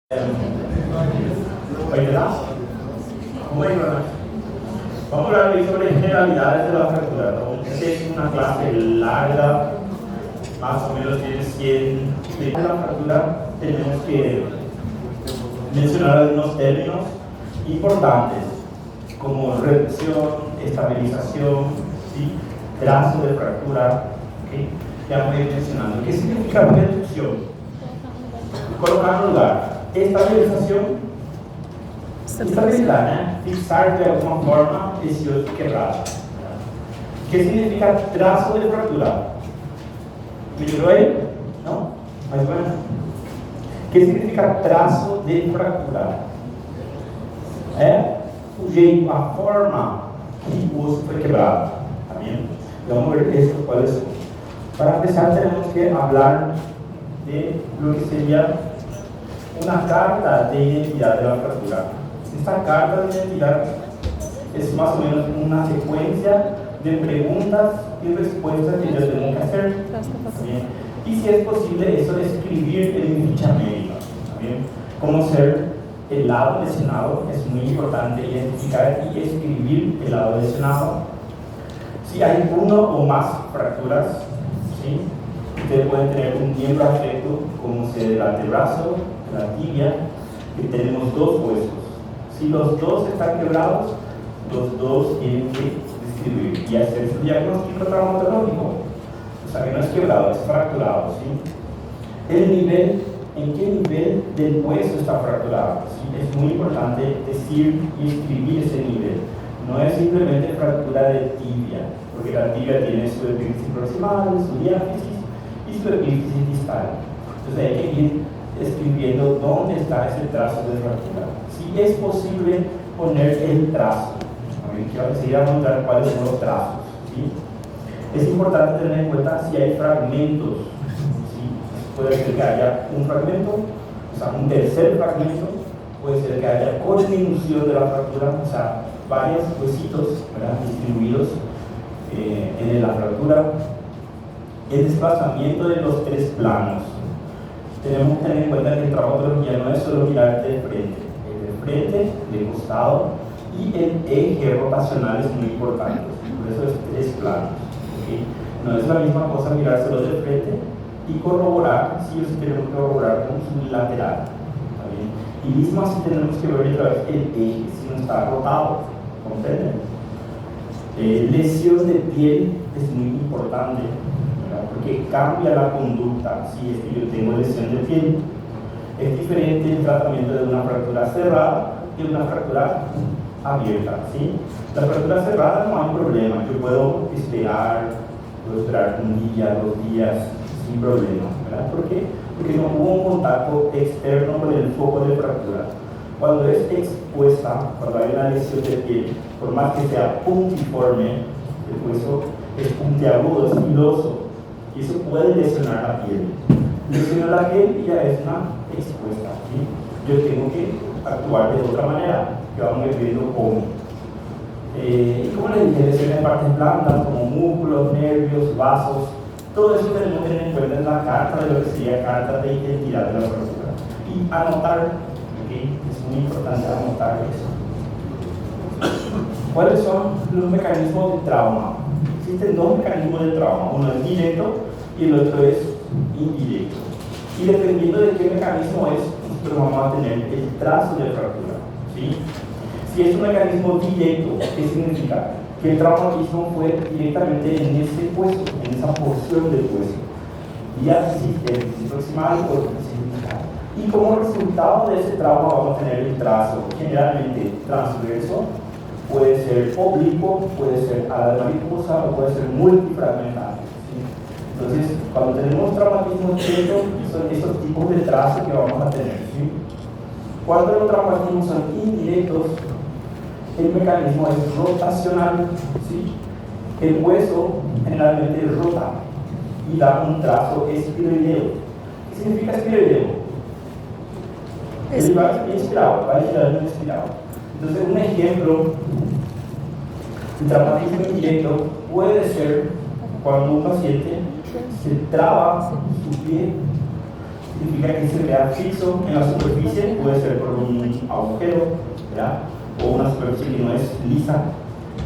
¿Verdad? Bueno, vamos a hablar sobre generalidades de la fractura, ¿no? Esta es una clase larga, más o menos tiene 100 de la fractura. Tenemos que mencionar algunos términos importantes como reducción, estabilización, ¿sí? Trazo de fractura, ¿okay? Ya voy a ir mencionando. ¿Qué significa reducción? Colocar en lugar. Estabilización. Estabilidad, ¿eh? Fixar de alguna forma tejidos quebrados. ¿Qué significa trazo de fractura? ¿Mejoró ahí? ¿No? ¿Más bueno? ¿Qué significa trazo de fractura? É o jeito, a forma que o osso foi quebrado. ¿Está bien? Vamos a ver esto cuáles son. Para empezar tenemos que hablar de lo que sería una carta de identidad de la fractura. Esta carta de identidad es más o menos una secuencia de preguntas y respuestas que yo tengo que hacer. ¿Bien? Y si es posible, eso de escribir en mi ficha médica. ¿Bien? Como ser el lado lesionado, es muy importante identificar y escribir el lado lesionado. Si hay uno o más fracturas, ¿sí? Ustedes pueden tener un miembro afecto, como ser el antebrazo, la tibia, que tenemos dos huesos. Si los dos están quebrados, los dos tienen que distribuir y hacer su diagnóstico traumatológico. O sea que no es quebrado, es fracturado, ¿sí? El nivel, ¿en qué nivel del hueso está fracturado? ¿Sí? Es muy importante decir y escribir ese nivel. No es simplemente fractura de tibia, porque la tibia tiene su epífisis proximal, su diáfisis y su epífisis distal. Entonces hay que ir escribiendo dónde está ese trazo de fractura. Si es posible poner el trazo, quiero enseguida mostrar cuáles son los trazos, ¿sí? Es importante tener en cuenta si hay fragmentos, ¿sí? Puede ser que haya un fragmento, o sea, un tercer fragmento, puede ser que haya disminución de la fractura, o sea, varios huesitos, ¿verdad?, distribuidos en la fractura. El desplazamiento de los tres planos. Tenemos que tener en cuenta que el traumatología no es solo mirar de frente, de costado, y el eje rotacional es muy importante. Por eso es tres planos. ¿Okay? No es la misma cosa mirar solo de frente y corroborar, si tenemos que corroborar con su lateral. ¿Está bien? Y mismo así tenemos que ver otra vez el eje, si no está rotado. ¿Comprenden? Lesión de piel es muy importante, porque cambia la conducta si es que yo tengo lesión de piel. Es diferente el tratamiento de una fractura cerrada que de una fractura abierta, ¿sí? La fractura cerrada no hay problema, yo puedo esperar un día, 2 días sin problema, ¿verdad? ¿Por qué? Porque no hubo un contacto externo con el foco de fractura. Cuando es expuesta, cuando hay una lesión de piel, por más que sea puntiforme, el hueso es puntiagudo, es filoso, y eso puede lesionar la piel. Lesionar la piel ya es una expuesta, ¿sí? Yo tengo que actuar de otra manera, que vamos a ir viendo cómo. Y como les dije, lesiones en partes blandas como músculos, nervios, vasos, todo eso tenemos que tener en cuenta en la carta de lo que sería carta de identidad de la fractura. Y anotar, ¿okay? Es muy importante anotar eso. ¿Cuáles son los mecanismos de trauma? Existen dos mecanismos de trauma, uno es directo y el otro es indirecto. Y dependiendo de qué mecanismo es, nosotros vamos a tener el trazo de fractura, ¿sí? Si es un mecanismo directo, ¿qué significa? Que el traumatismo fue directamente en ese hueso, en esa porción del hueso. Diáfisis, epífisis proximal o epífisis distal. Y como resultado de ese trauma vamos a tener el trazo, generalmente transverso, puede ser oblicuo, puede ser a la mariposa o puede ser multifragmentario, ¿sí? Entonces, cuando tenemos traumatismo directo, son esos tipos de trazos que vamos a tener, ¿sí? Cuando los traumatismos son indirectos, el mecanismo es rotacional, ¿sí? El hueso generalmente rota y da un trazo espiroideo. ¿Qué significa espiroideo? El va inspirado, va girando inspirado. Entonces, un ejemplo de traumatismo indirecto puede ser cuando un paciente se traba su pie significa que se queda fixo en la superficie, puede ser por un agujero, ¿verdad? O una superficie que no es lisa,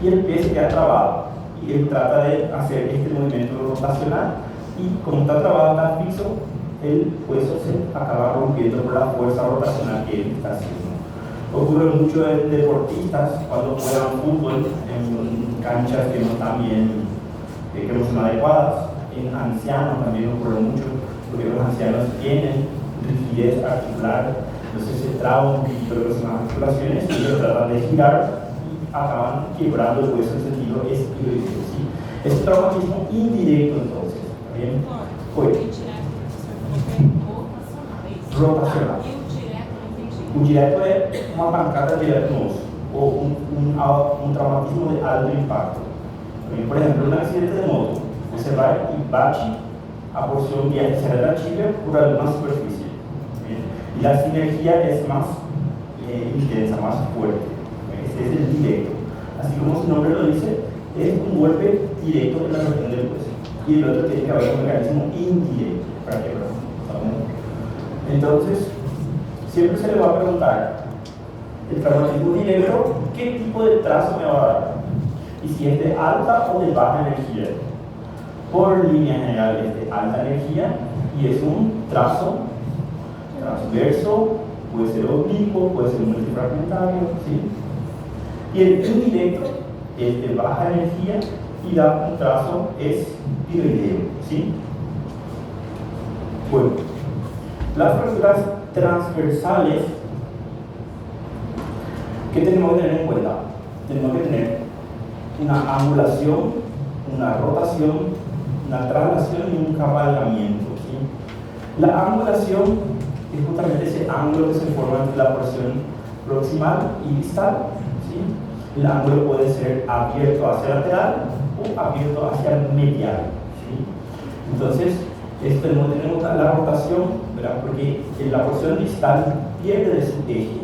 y el pie se queda trabado. Y él trata de hacer este movimiento rotacional, y como está trabado, está fixo, el hueso se acaba rompiendo por la fuerza rotacional que él está haciendo. Ocurre mucho en deportistas cuando juegan fútbol en canchas que no están bien, que no son adecuadas. En ancianos también ocurre mucho, porque los ancianos tienen rigidez articular, entonces se traban un poquito de las articulaciones y ellos tratan de girar y acaban quebrando el hueso en sentido espioideo. ¿Sí? Es un traumatismo indirecto entonces. ¿Bien? Rotacional. O direto é uma pancada direta no osso, ou um traumatismo de alto impacto. Por exemplo, um acidente de moto, você vai e bate a porção de aterrizaje de la tibia por alguma superfície. E a sinergia é mais intensa, mais forte. Esse é o directo. Así como su nombre lo dice, es un golpe directo en la región del hueso. Y el otro tiene que haber un mecanismo indirecto para quebrar. Entonces, siempre se le va a preguntar, el traumatismo directo, ¿qué tipo de trazo me va a dar? Y si es de alta o de baja energía. Por línea general es de alta energía y es un trazo transverso, puede ser oblicuo, puede ser multifragmentario, ¿sí? Y el indirecto es de baja energía y da un trazo espiroideo, ¿sí? Bueno, las fracturas transversales, ¿qué tenemos que tener en cuenta? Tenemos que tener una angulación, una rotación, una traslación y un cabalgamiento, ¿sí? La angulación es justamente ese ángulo que se forma entre la porción proximal y distal, ¿sí? El ángulo puede ser abierto hacia lateral o abierto hacia medial, ¿sí? Entonces, esto tenemos la rotación, ¿verdad? Porque la porción distal pierde de su eje,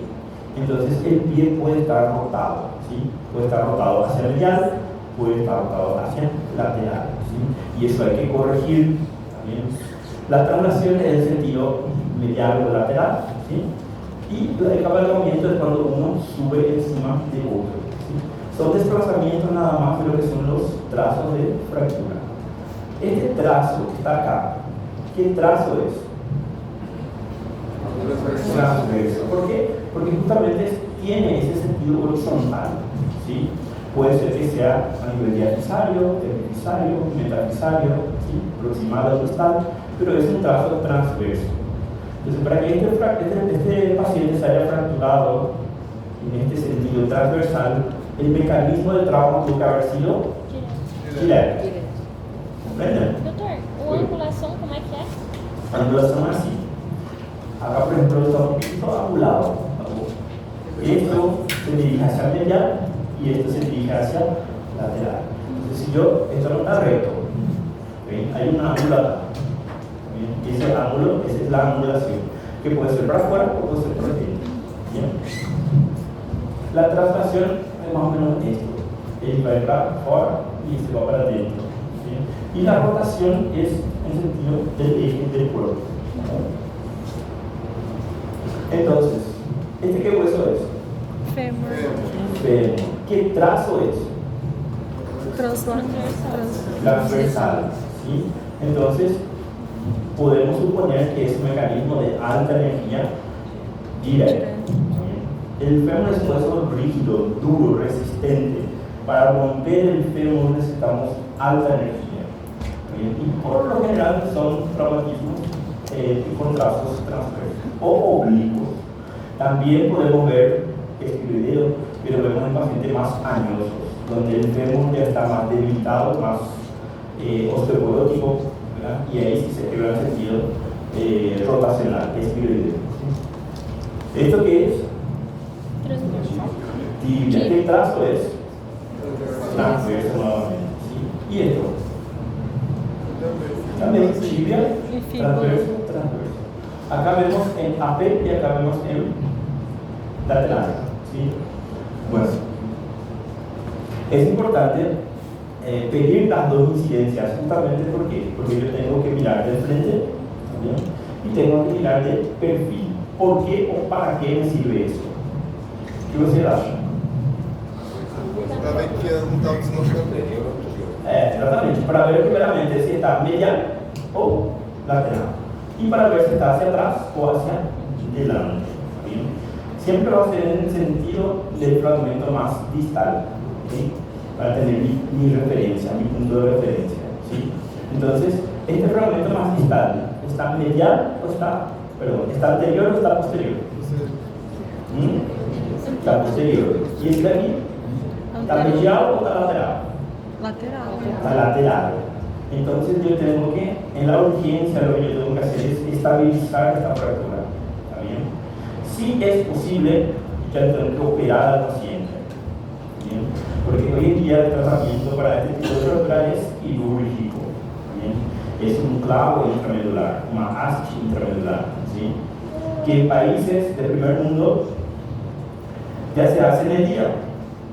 entonces el pie puede estar rotado, ¿sí? Puede estar rotado hacia medial, puede estar rotado hacia lateral, ¿sí? Y eso hay que corregir también. La traslación es el sentido medial o lateral, ¿sí? Y el cabalgamiento es cuando uno sube encima de otro, ¿sí? Son desplazamientos nada más de lo que son los trazos de fractura. Este trazo que está acá, ¿qué trazo es? Transverso. ¿Por qué? Porque justamente tiene ese sentido horizontal, ¿sí? Puede ser que sea a nivel diafisario, epifisario, metafisario, ¿sí? Proximal o distal, pero es un trazo transverso. Entonces, para que este paciente se haya fracturado en este sentido transversal, el mecanismo de trauma tuvo que haber sido directo. ¿Comprenden? Doutor, o angulação como é que é? A angulação é assim. Acá, por ejemplo, está un poquito angulado. Esto se dirige hacia medial y esto se dirige hacia lateral. Entonces, si yo, esto no está recto, ¿sí? Hay una angulación. Y ese ángulo, esa es la angulación, que puede ser para afuera o puede ser para adentro. ¿Bien? La traslación es más o menos esto. Él va para afuera y se va para adentro. ¿Bien? Y la rotación es en sentido del eje del cuerpo. Entonces, ¿este qué hueso es? Fémur. Fémur. ¿Qué trazo es? Transversal. ¿Sí? Entonces, podemos suponer que es un mecanismo de alta energía directa. El fémur es un hueso rígido, duro, resistente. Para romper el fémur necesitamos alta energía. Y por lo general son traumatismos con trazos transversos o oblicuos. También podemos ver espioideo, pero vemos en pacientes más añosos, donde el fémur ya está más debilitado, más osteoporótico, ¿verdad? Y ahí sí se quebra el sentido rotacional, espioideo. ¿Sí? ¿Esto qué es? Transversal. Tibia. ¿Qué trazo es? Transverso nuevamente. ¿Sí? ¿Y esto? También tibia, transverso, transverso. Acá vemos en AP y acá vemos en lateral. ¿Sí? Bueno, es importante pedir las dos incidencias, justamente porque yo tengo que mirar de frente, ¿bien? y tengo que mirar de perfil. ¿Por qué o para qué me sirve esto? ¿Qué você acha? Para ver que não está o deslocamento. Exatamente, para ver primeramente si está medial o lateral y para ver si está hacia atrás o hacia delante. ¿Bien? Siempre va a ser en el sentido del fragmento más distal, ¿sí? Para tener mi referencia, mi punto de referencia, ¿sí? Entonces, este fragmento más distal, ¿está medial o está anterior o está posterior? Está posterior. ¿Y este de aquí? ¿Está medial o está lateral? Lateral. Está lateral. Entonces yo tengo que, en la urgencia, lo que yo tengo que hacer es estabilizar esta fractura. ¿Está bien? Si es posible, ya tengo que operar al paciente. ¿Bien? Porque hoy en día el tratamiento para este tipo de fractura es quirúrgico. ¿Bien? Es un clavo intramedular, una haste intramedular. ¿Sí? Que en países del primer mundo ya se hace en el día.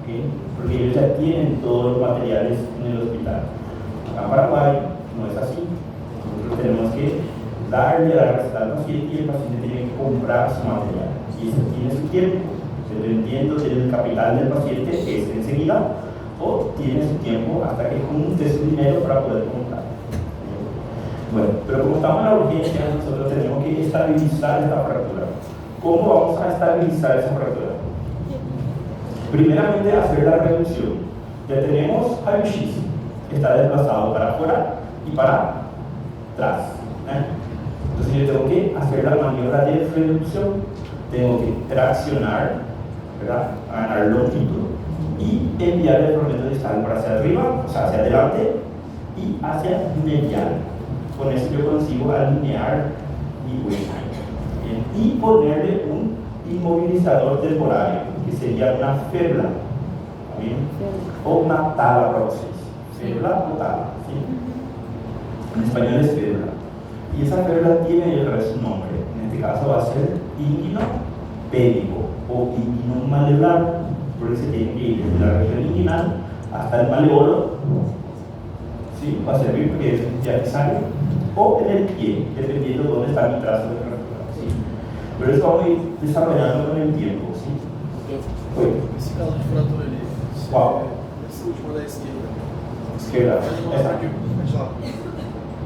¿Okay? Porque ellos ya tienen todos los materiales en el hospital. Acá en Paraguay no es así. Nosotros tenemos que darle la receta al paciente y el paciente tiene que comprar su material. Y eso tiene su tiempo. Dependiendo del capital del paciente, es enseguida o tiene su tiempo hasta que junte su dinero para poder comprar. Bueno, pero como estamos en la urgencia, nosotros tenemos que estabilizar esta fractura. ¿Cómo vamos a estabilizar esa fractura? Primeramente, hacer la reducción. Ya tenemos raio-x, que está desplazado para afuera y para atrás. Entonces yo tengo que hacer la maniobra de reducción. Tengo que traccionar, ¿verdad? A ganar longitud y enviar el fragmento distal para hacia arriba, o sea, hacia adelante y hacia medial. Con eso yo consigo alinear mi huella. Y ponerle un inmovilizador temporario, que sería una férula, ¿bien? O una tala para ustedes. Férula o tala, ¿sí? En español es férula. Y esa férula tiene el resto nombre. En este caso va a ser inguino pédico o inguino maleolar, porque se tiene que ir desde la región inguinal hasta el maleolo. ¿Sí? Va a servir porque es dialisario o en el pie, dependiendo de dónde está mi trazo de fractura. ¿Sí? Pero eso vamos a ir desarrollando con el tiempo. ¿Sí? Esse caso de fratura ali, Qual? essa última da esquerda. Esquerda.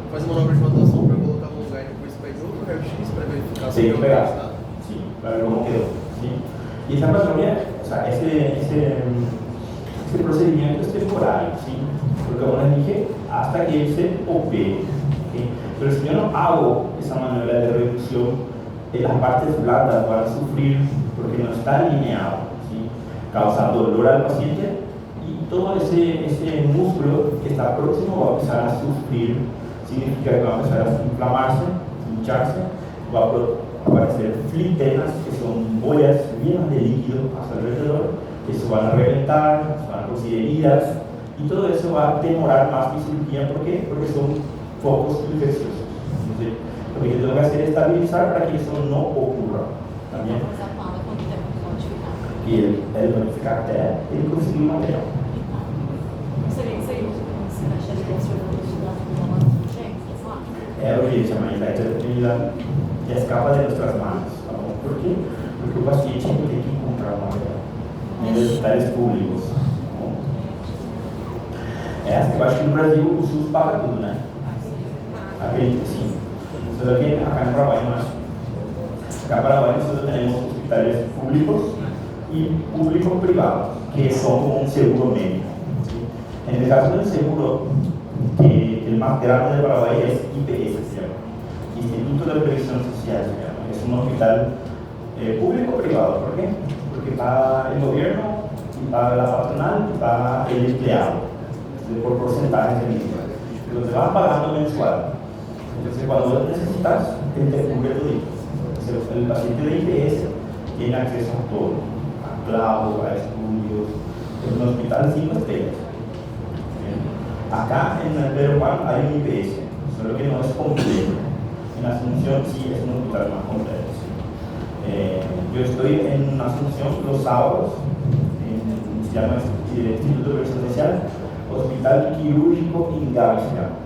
Faz uma manobra de rotação para colocar no lugar e depois pega outro raio-x para verificar Sí, o pegar. está. Sí, para ver cómo quedó. ¿Sí? Y esa patología, o sea, ese procedimiento es temporario, ¿sí? Porque como les dije, hasta que él se opere. ¿Sí? Pero si yo no hago esa maniobra de reducción, las partes blandas van a sufrir porque no está alineado, ¿sí? Causa dolor al paciente y todo ese músculo que está próximo va a empezar a sufrir. Significa que va a empezar a inflamarse, hincharse, va a aparecer flitenas, que son bollas llenas de líquido a su alrededor, que se van a reventar, se van a producir heridas, y todo eso va a demorar más mi cirugía. ¿Por qué? Porque son focos infecciosos. Entonces, lo que yo tengo que hacer es estabilizar para que eso no ocurra. También. Y el notificar até ele conseguir o material. Urgência, mas ele já escapa de nossas mãos. Por quê? Porque o paciente tem que comprar o material em hospitais públicos. Eu acho que no Brasil o SUS paga tudo, né? Acredito que sim. Só que acá no Paraguay no acho. Acá en Paraguay nosotros tenemos hospitales públicos y público-privados, que son como un seguro médico. ¿Sí? En el caso del seguro, que el más grande de Paraguay es IPS, se llama, Instituto de Previsión Social, se llama. Es un hospital público-privado. ¿Por qué? Porque paga el gobierno, y paga la patronal, y paga el empleado, por porcentajes de mismo. Pero te van pagando mensual. Entonces, cuando lo necesitas, él te cubre todo. Entonces, el paciente de IPS tiene acceso a todo, a clavos, a estudios. Es un hospital 5 estrellas. Acá en el Pedro Juan hay un IPS, solo que no es completo. En Asunción sí es un hospital más completo. Yo estoy en Asunción los sábados, se llama Instituto de Previsión Social, Hospital Quirúrgico Ingavi se llama.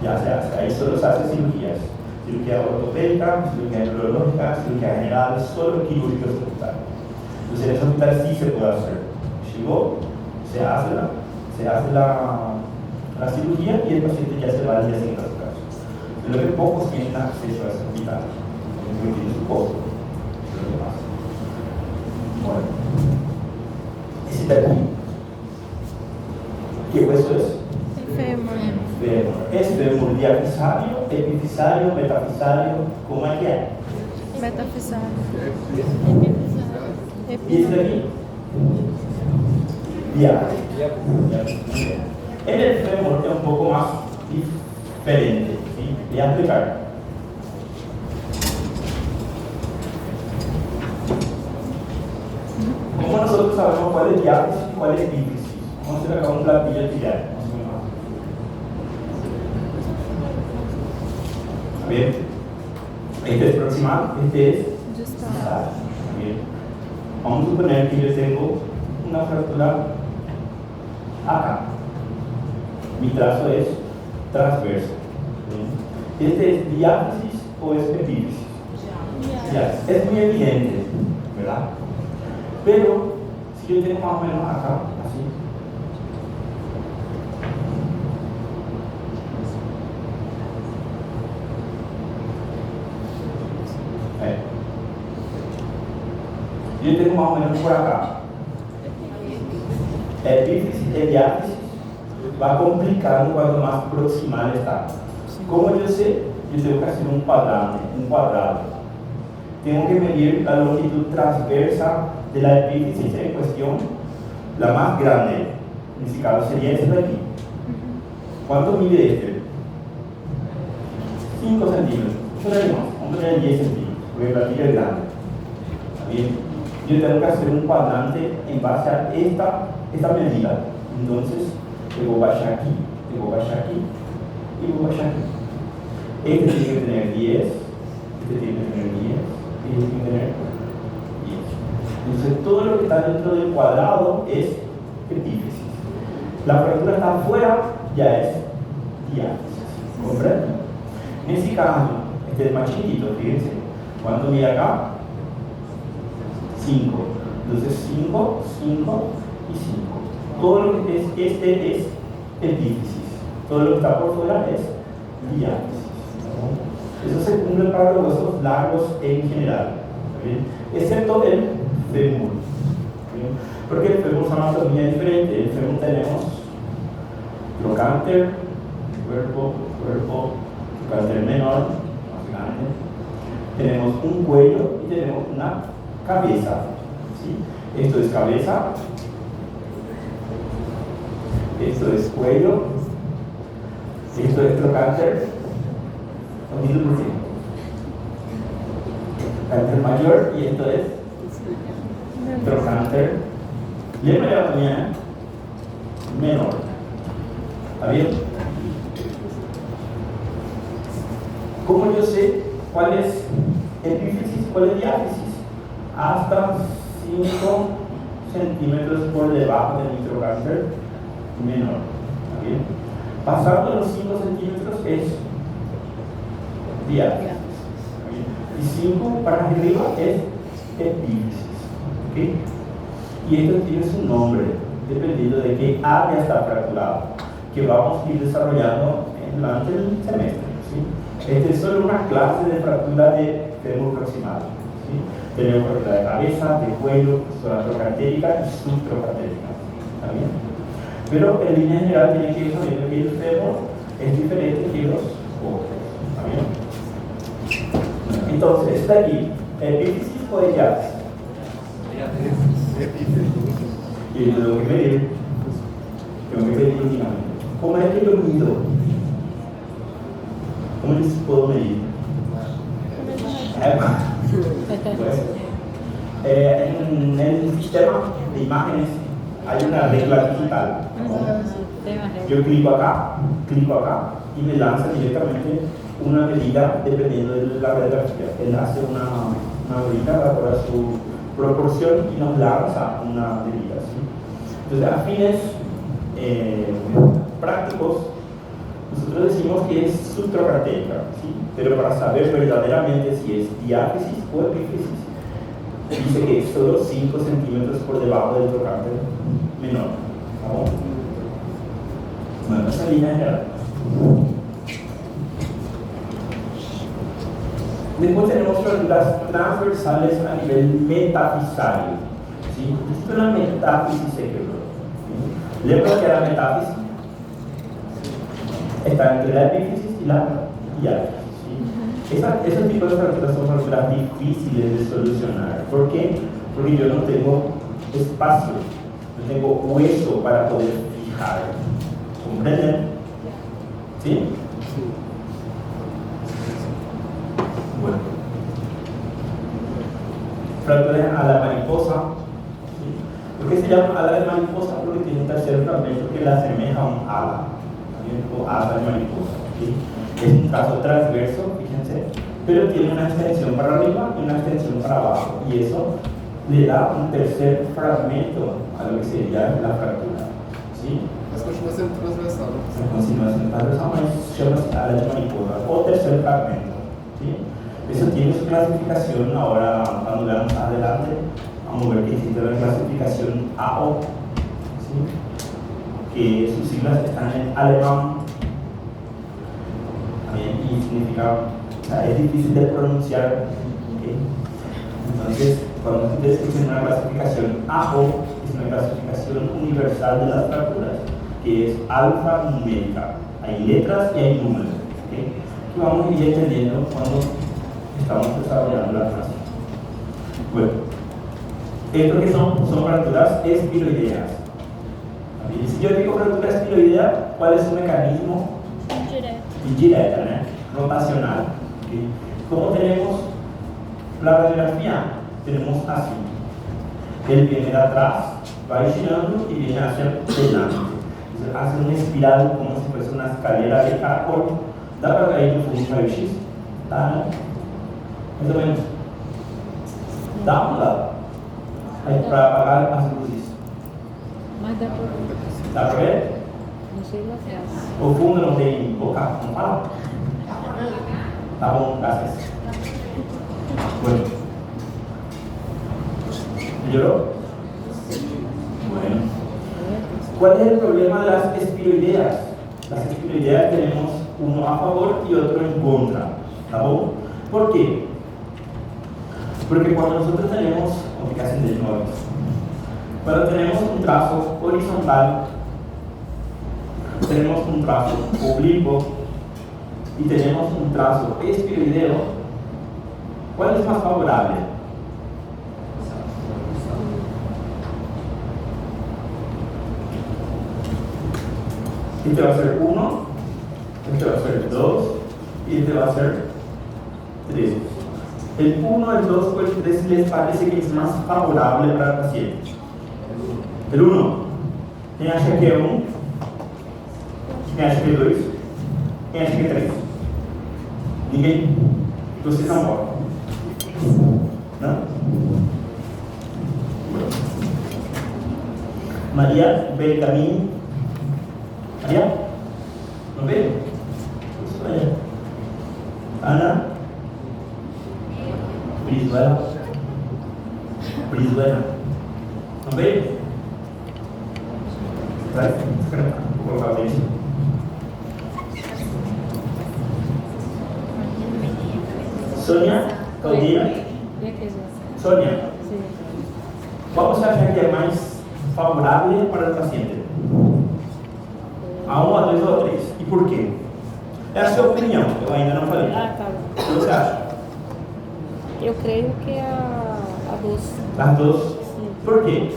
ya se hace. Ahí solo se hace cirugías. Cirugía ortopédica, cirugía neurológica, cirugía general, solo quirúrgico hospital. Entonces en ese hospital sí se puede hacer. Llegó, se hace la cirugía y el paciente ya se va al día siguiente a su casa. Pero lo que pocos tienen acceso a ese hospital, porque tiene su costo. Bueno, ese está aquí. ¿Qué hueso es? Fémur. Fémur. Es fémur diafisario, epifisario, metafisario, ¿cómo es que hay? Metafisario. ¿Y este de aquí? Diáfisis. En el fémur es un poco más diferente, ¿sí? Voy a explicar. ¿Cómo nosotros sabemos cuál es diáfisis y cuál es epífisis? Vamos a hacer acá un platillo de tirar. Bien, este es proximal, este es distal. Bien, vamos a suponer que yo tengo una fractura acá. Mi trazo es transverso. Bien. ¿Este es diáfisis o es epífisis? Ya, es muy evidente, ¿verdad? Pero si yo tengo más o menos acá, así. Yo tengo más o menos por acá. Epífisis y diáfisis va complicando cuanto más proximal está. Como yo sé, yo tengo que hacer un cuadrado. Tengo que medir la longitud transversa de la epífisis en cuestión, la más grande. En este caso sería esta de aquí. ¿Cuánto mide este? 5 centímetros. Yo le digo, vamos a poner 10 centímetros, porque el platillo es grande. ¿Está bien? Yo tengo que hacer un cuadrante en base a esta medida. Entonces, luego vaya aquí, luego vaya aquí y luego vaya aquí. Este tiene que tener 10, este tiene que tener 10 y este tiene que tener 10. Entonces, todo lo que está dentro del cuadrado es epífisis. La fractura está afuera, ya es diáfisis. ¿Comprenden? En este caso, este es más chiquito, fíjense. ¿Cuánto mide acá? 5. Entonces 5, 5 y 5. Todo lo que es este es epífisis. Todo lo que está por fuera es diáfisis. Eso se cumple para los huesos largos en general, ¿bien? Excepto el fémur. ¿Bien? Porque el fémur es una anatomía diferente. El fémur tenemos trocánter, cuerpo, trocánter menor, más grande. Tenemos un cuello y tenemos una cabeza. ¿Sí? Esto es cabeza, esto es cuello, esto es trocánter, trocánter mayor y esto es trocánter menor. ¿Está bien? ¿Cómo yo sé cuál es epífisis y cuál es diáfisis? Hasta 5 centímetros por debajo del trocánter menor. ¿Está bien? Pasando los 5 centímetros es diáfisis. Y 5 para arriba es epífisis. ¿Okay? Y esto tiene su nombre, dependiendo de qué área está fracturado, que vamos a ir desarrollando durante el semestre. ¿Sí? Esta es solo una clase de fractura de fémur proximal. ¿Sí? Tenemos fractura de cabeza, de cuello, zona trocantérica y subtrocantérica. ¿Está bien? Pero en línea general tienen que ir sabiendo que el fémur es diferente que los otros. ¿Está bien? Entonces, está aquí, epífisis o diáfisis. Y yo tengo que medir últimamente. ¿Cómo es que yo mido? ¿Cómo les puedo medir? Pues, en el sistema de imágenes hay una regla digital. Yo clico acá y me lanza directamente una medida dependiendo de la radiografía. Él hace una medida para su proporción y nos lanza una medida. ¿Sí? Entonces, a fines prácticos, nosotros decimos que es subtrocrateica, ¿sí? Pero para saber verdaderamente si es diáfisis o epífisis, dice que es solo 5 centímetros por debajo del trocánter menor. ¿Vamos? Bueno, esa línea general. Después tenemos fracturas transversales a nivel metafisario. ¿Sí? Esto es una metáfisis cerebral. ¿Sí? ¿Lembra que la metáfisis está entre la epífisis y la diáfisis? ¿Sí? Esos tipos de fracturas son fracturas difíciles de solucionar. ¿Por qué? Porque yo no tengo espacio, no tengo hueso para poder fijar. ¿Comprenden? ¿Sí? Bueno. Fracturas a la mariposa. ¿Sí? ¿Por qué se llama ala de mariposa? Porque tiene un tercer fragmento que le asemeja a un ala. O asa de mariposa. ¿Sí? Es un trazo transverso, fíjense, pero tiene una extensión para arriba y una extensión para abajo. Y eso le da un tercer fragmento a lo que sería la fractura. ¿Sí? Mas continua sendo transversal. Continúa siendo transversal, mas chama-se ala de mariposa o tercer fragmento. ¿Sí? Eso tiene su clasificación. Ahora, cuando veamos adelante, vamos a ver que existe la clasificación AO, ¿sí? Que sus siglas están en alemán. También, y significa, o sea, es difícil de pronunciar. ¿Okay? Entonces, cuando ustedes dicen una clasificación AO, es una clasificación universal de las fracturas, que es alfanumérica. Hay letras y hay números. ¿Okay? Que vamos a ir entendiendo cuando estamos desarrollando la clase. Bueno, esto que son fracturas espiroideas. Si yo digo fractura espiroidea, ¿cuál es su mecanismo? Indirecta, ¿no? Rotacional. ¿Okay? ¿Cómo tenemos la radiografía? Tenemos así. Él viene de atrás, va girando y viene hacia adelante. Entonces hace una espiral como si fuese una escalera de caracol. ¿Da para caer un raio-x? ¿Da, no? Mais ou menos. Dá um lado. Aí para apagar as luzes. Mas dá pra ver. Dá para ver? Não sei lá atrás. O fundo não tem boca? Não fala? Tá bom, graças. Bueno. ¿Lloró? Bueno. ¿Cuál es el problema de las espiroideas? Las espiroideas tenemos uno a favor y otro en contra. ¿Está bien? ¿Por qué? Porque cuando nosotros tenemos, complicación de nuevo, cuando tenemos un trazo horizontal, tenemos un trazo oblicuo y tenemos un trazo espiroideo, ¿cuál es más favorable? Este va a ser 1, este va a ser 2 y este va a ser 3. El 1, el 2 o el 3 les parece que es más favorable para el paciente. El 1, quem acha que é 1? Quem acha que é 2? Quem acha que é 3? Ninguém? Vocês não votam? Não? Maria veio a mim. Maria? Não veio? Maria. Ana? Brizuela? Brizuela? Não veio? Vai? Vou colocar isso. Sônia? Claudina? Sônia? Sim. Qual você acha que é mais favorável para o paciente? A 1, a 2 ou a 3? E por quê? É a sua opinião, eu ainda não falei. Ah, tá. O que você acha? Eu creio que é a doce. As duas? Sim. Por quê?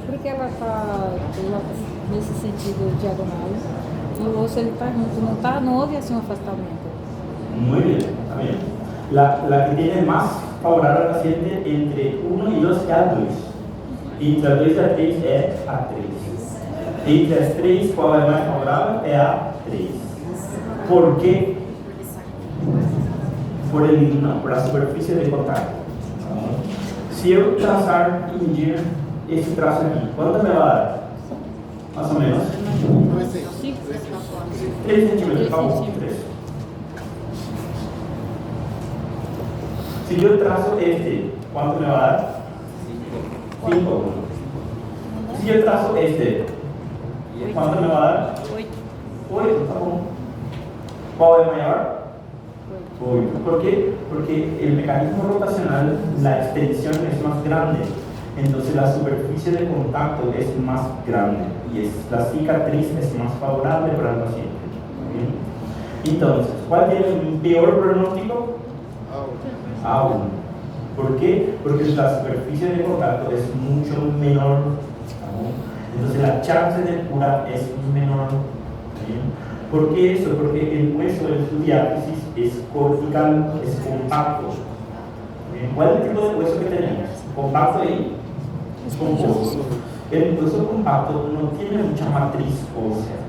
Porque ela está nesse sentido diagonal. E o osso ele está junto, não houve assim um afastamento. Muy bien, está bien. La que tiene más favorable al paciente entre 1 y 2 es a 2. Entre a 2 e a 3 é a 3. Entre as 3, qual é mais favorável? É a 3. Por quê? Por a superfície de contato. Se eu traçar e medir esse traço aqui, quanto me vai dar? Mais ou menos. 2 centímetros. 3 centímetros, 3 vamos, centímetros. 3. Si yo trazo este, ¿cuánto me va a dar? 5. Si yo trazo este, ¿cuánto me va a dar? 8. 8, está bom. ¿Cuál es mayor? 8. ¿Por qué? Porque el mecanismo rotacional, la extensión es más grande. Entonces la superficie de contacto es más grande y la cicatriz es más favorable para el paciente. ¿Sí? Entonces, ¿cuál tiene un peor pronóstico? Aún. ¿Por qué? Porque la superficie de contacto es mucho menor. ¿Sí? Entonces la chance de cura es menor. ¿Sí? ¿Por qué eso? Porque el hueso en su diátesis es cortical, es compacto. ¿Sí? ¿Cuál es el tipo de hueso que tenemos? ¿Compacto y compuesto? El hueso compacto no tiene mucha matriz ósea.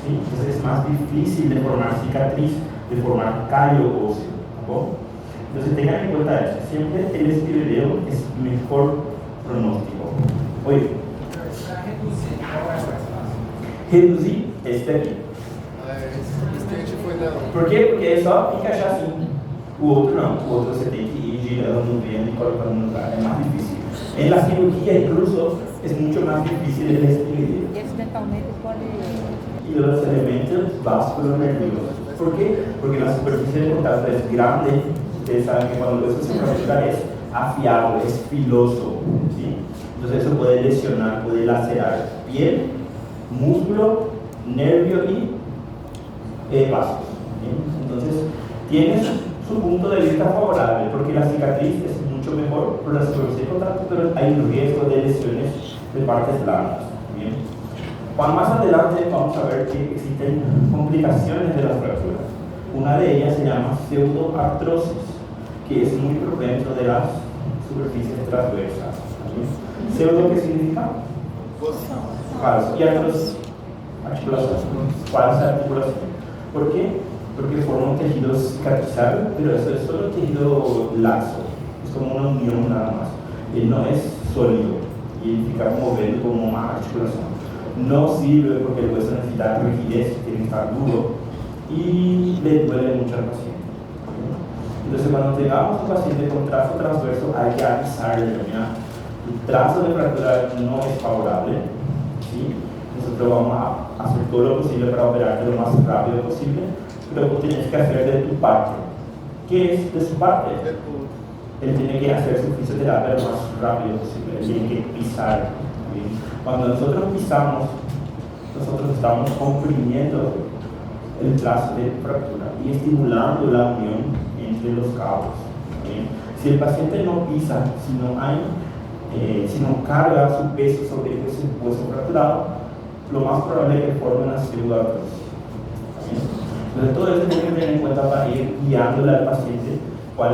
¿Sí? Entonces es más difícil de formar cicatriz, de formar callo óseo. ¿Sí? Entonces tengan en cuenta eso, siempre el espirideo es mejor pronóstico. Oye, reduzir este aqui. Esse que a gente foi na. Por quê? Porque é só encaixar assim. O outro não, o outro você tem que ir girando, vendo e colocando no lugar, é mais difícil. En la cirugía incluso es mucho más difícil el espirideo. E acidentalmente pode. Y los elementos vasculonerviosos. ¿Por qué? Porque la superficie de contacto es grande. Ustedes saben que cuando el hueso se fractura es afiado, es filoso. ¿Sí? Entonces eso puede lesionar, puede lacerar piel, músculo, nervio y vasos. ¿Sí? Entonces tiene su punto de vista favorable porque la cicatriz es mucho mejor por la superficie de contacto, pero hay un riesgo de lesiones de partes blandas. ¿Bien? Cuando más adelante vamos a ver que existen complicaciones de la fractura. Una de ellas se llama pseudoartrosis, que es muy propenso de las superficies transversas. ¿Sí? ¿Pseudo qué significa? Falso. Y artrosis, articulación. Falsa articulación. ¿Por qué? Porque forma un tejido cicatrizado, pero eso es solo tejido laxo. Es como una unión nada más. Él no es sólido y fica moviendo como una articulación. No sirve porque el hueso necesita rigidez, tiene que estar duro y le duele mucho al paciente. Entonces, cuando tengamos un paciente con trazo transverso, hay que avisarle: mira, tu trazo de fractura no es favorable. ¿Sí? Nosotros vamos a hacer todo lo posible para operarte lo más rápido posible, pero tú tienes que hacer de tu parte. ¿Qué es de su parte? Él tiene que hacer su fisioterapia lo más rápido posible, él tiene que pisar. ¿Sí? Cuando nosotros pisamos, nosotros estamos comprimiendo el trazo de fractura y estimulando la unión entre los cabos. ¿Sí? Si el paciente no pisa, si no carga su peso sobre ese hueso fracturado, lo más probable es que forme una pseudoartrosis. ¿Sí? Entonces todo eso tiene que tener en cuenta para ir guiándole al paciente cuál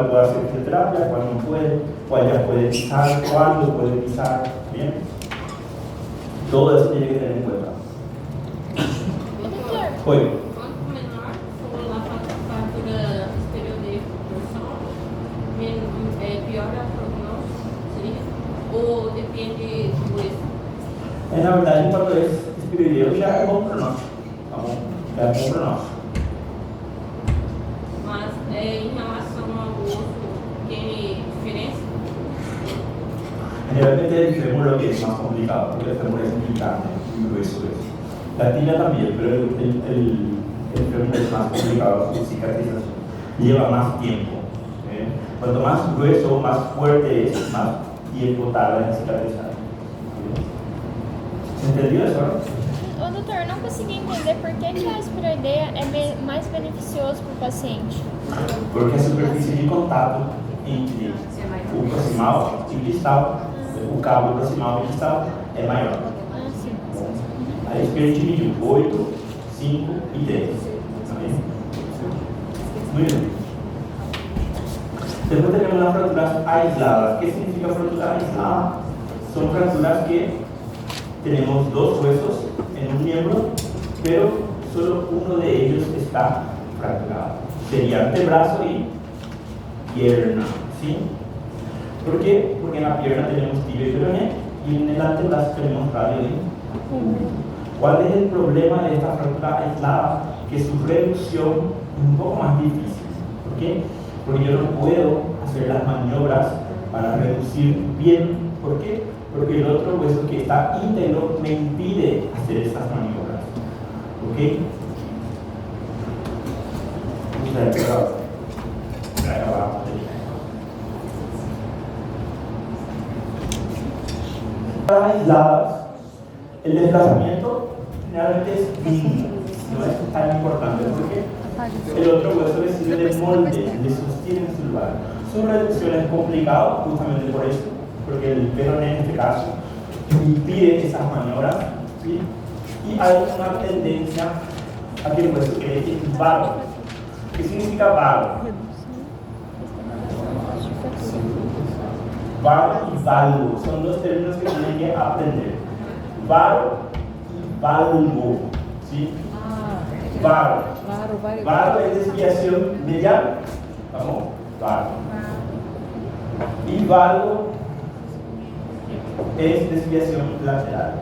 puede hacer fisioterapia, cuál no puede, cuál ya puede pisar, cuándo puede pisar. ¿Bien? Todo eso tiene que tener en cuenta. Oi. Quanto menor for a fratura exterior de dorsal, pior a prognóstico seria? Ou depende do hueso? Na verdade, quando é espirideu, já é bom pronóstico. Tá bom? Já é bom pronóstico. Mas em relação ao osso, tem diferença? Generalmente el fémur lo que es más complicado, porque el fémur es muy grande, muy grueso. La tibia también, pero el fémur es más complicado, su cicatrización lleva más tiempo. Cuanto más grueso, más fuerte es, más tiempo tarda en cicatrizar. ¿Se entendió eso? Ô, doutor, eu não consegui entender por que a espiroideia é mais beneficioso para o paciente. Porque a superfície de contato entre o proximal e o distal, o cabo proximal e o distal, é maior. Ah, sim. Aí a gente dividiu 8, 5 e 3. Tá bem? Muito bem. Depois temos las fracturas aisladas. ¿Qué significa fractura aislada? Son fracturas que tenemos dos huesos en un miembro, pero solo uno de ellos está fracturado. Sería antebrazo y pierna. ¿Sí? ¿Por qué? Porque en la pierna tenemos tibia y peroné y en el antebrazo tenemos radio y fémur. ¿Cuál es el problema de esta fractura aislada? Que su reducción es un poco más difícil. ¿Por qué? Porque yo no puedo hacer las maniobras para reducir bien. ¿Por qué? Porque el otro hueso que está íntegro me impide hacer esas maniobras. ¿Ok? Aisladas, el desplazamiento generalmente es mínimo, no es tan importante porque el otro hueso le sirve de molde, le sostiene en su lugar. Su reducción es complicado justamente por eso, porque el peroné en este caso impide esas maniobras, ¿sí? Y hay una tendencia a que el hueso quede vago. ¿Qué significa vago? Vago y valgo son dos términos que tienen que aprender. Vago y valgo, ¿sí? Vago. Vago es desviación medial. ¿Vamos? Vago. Y valgo es desviación lateral.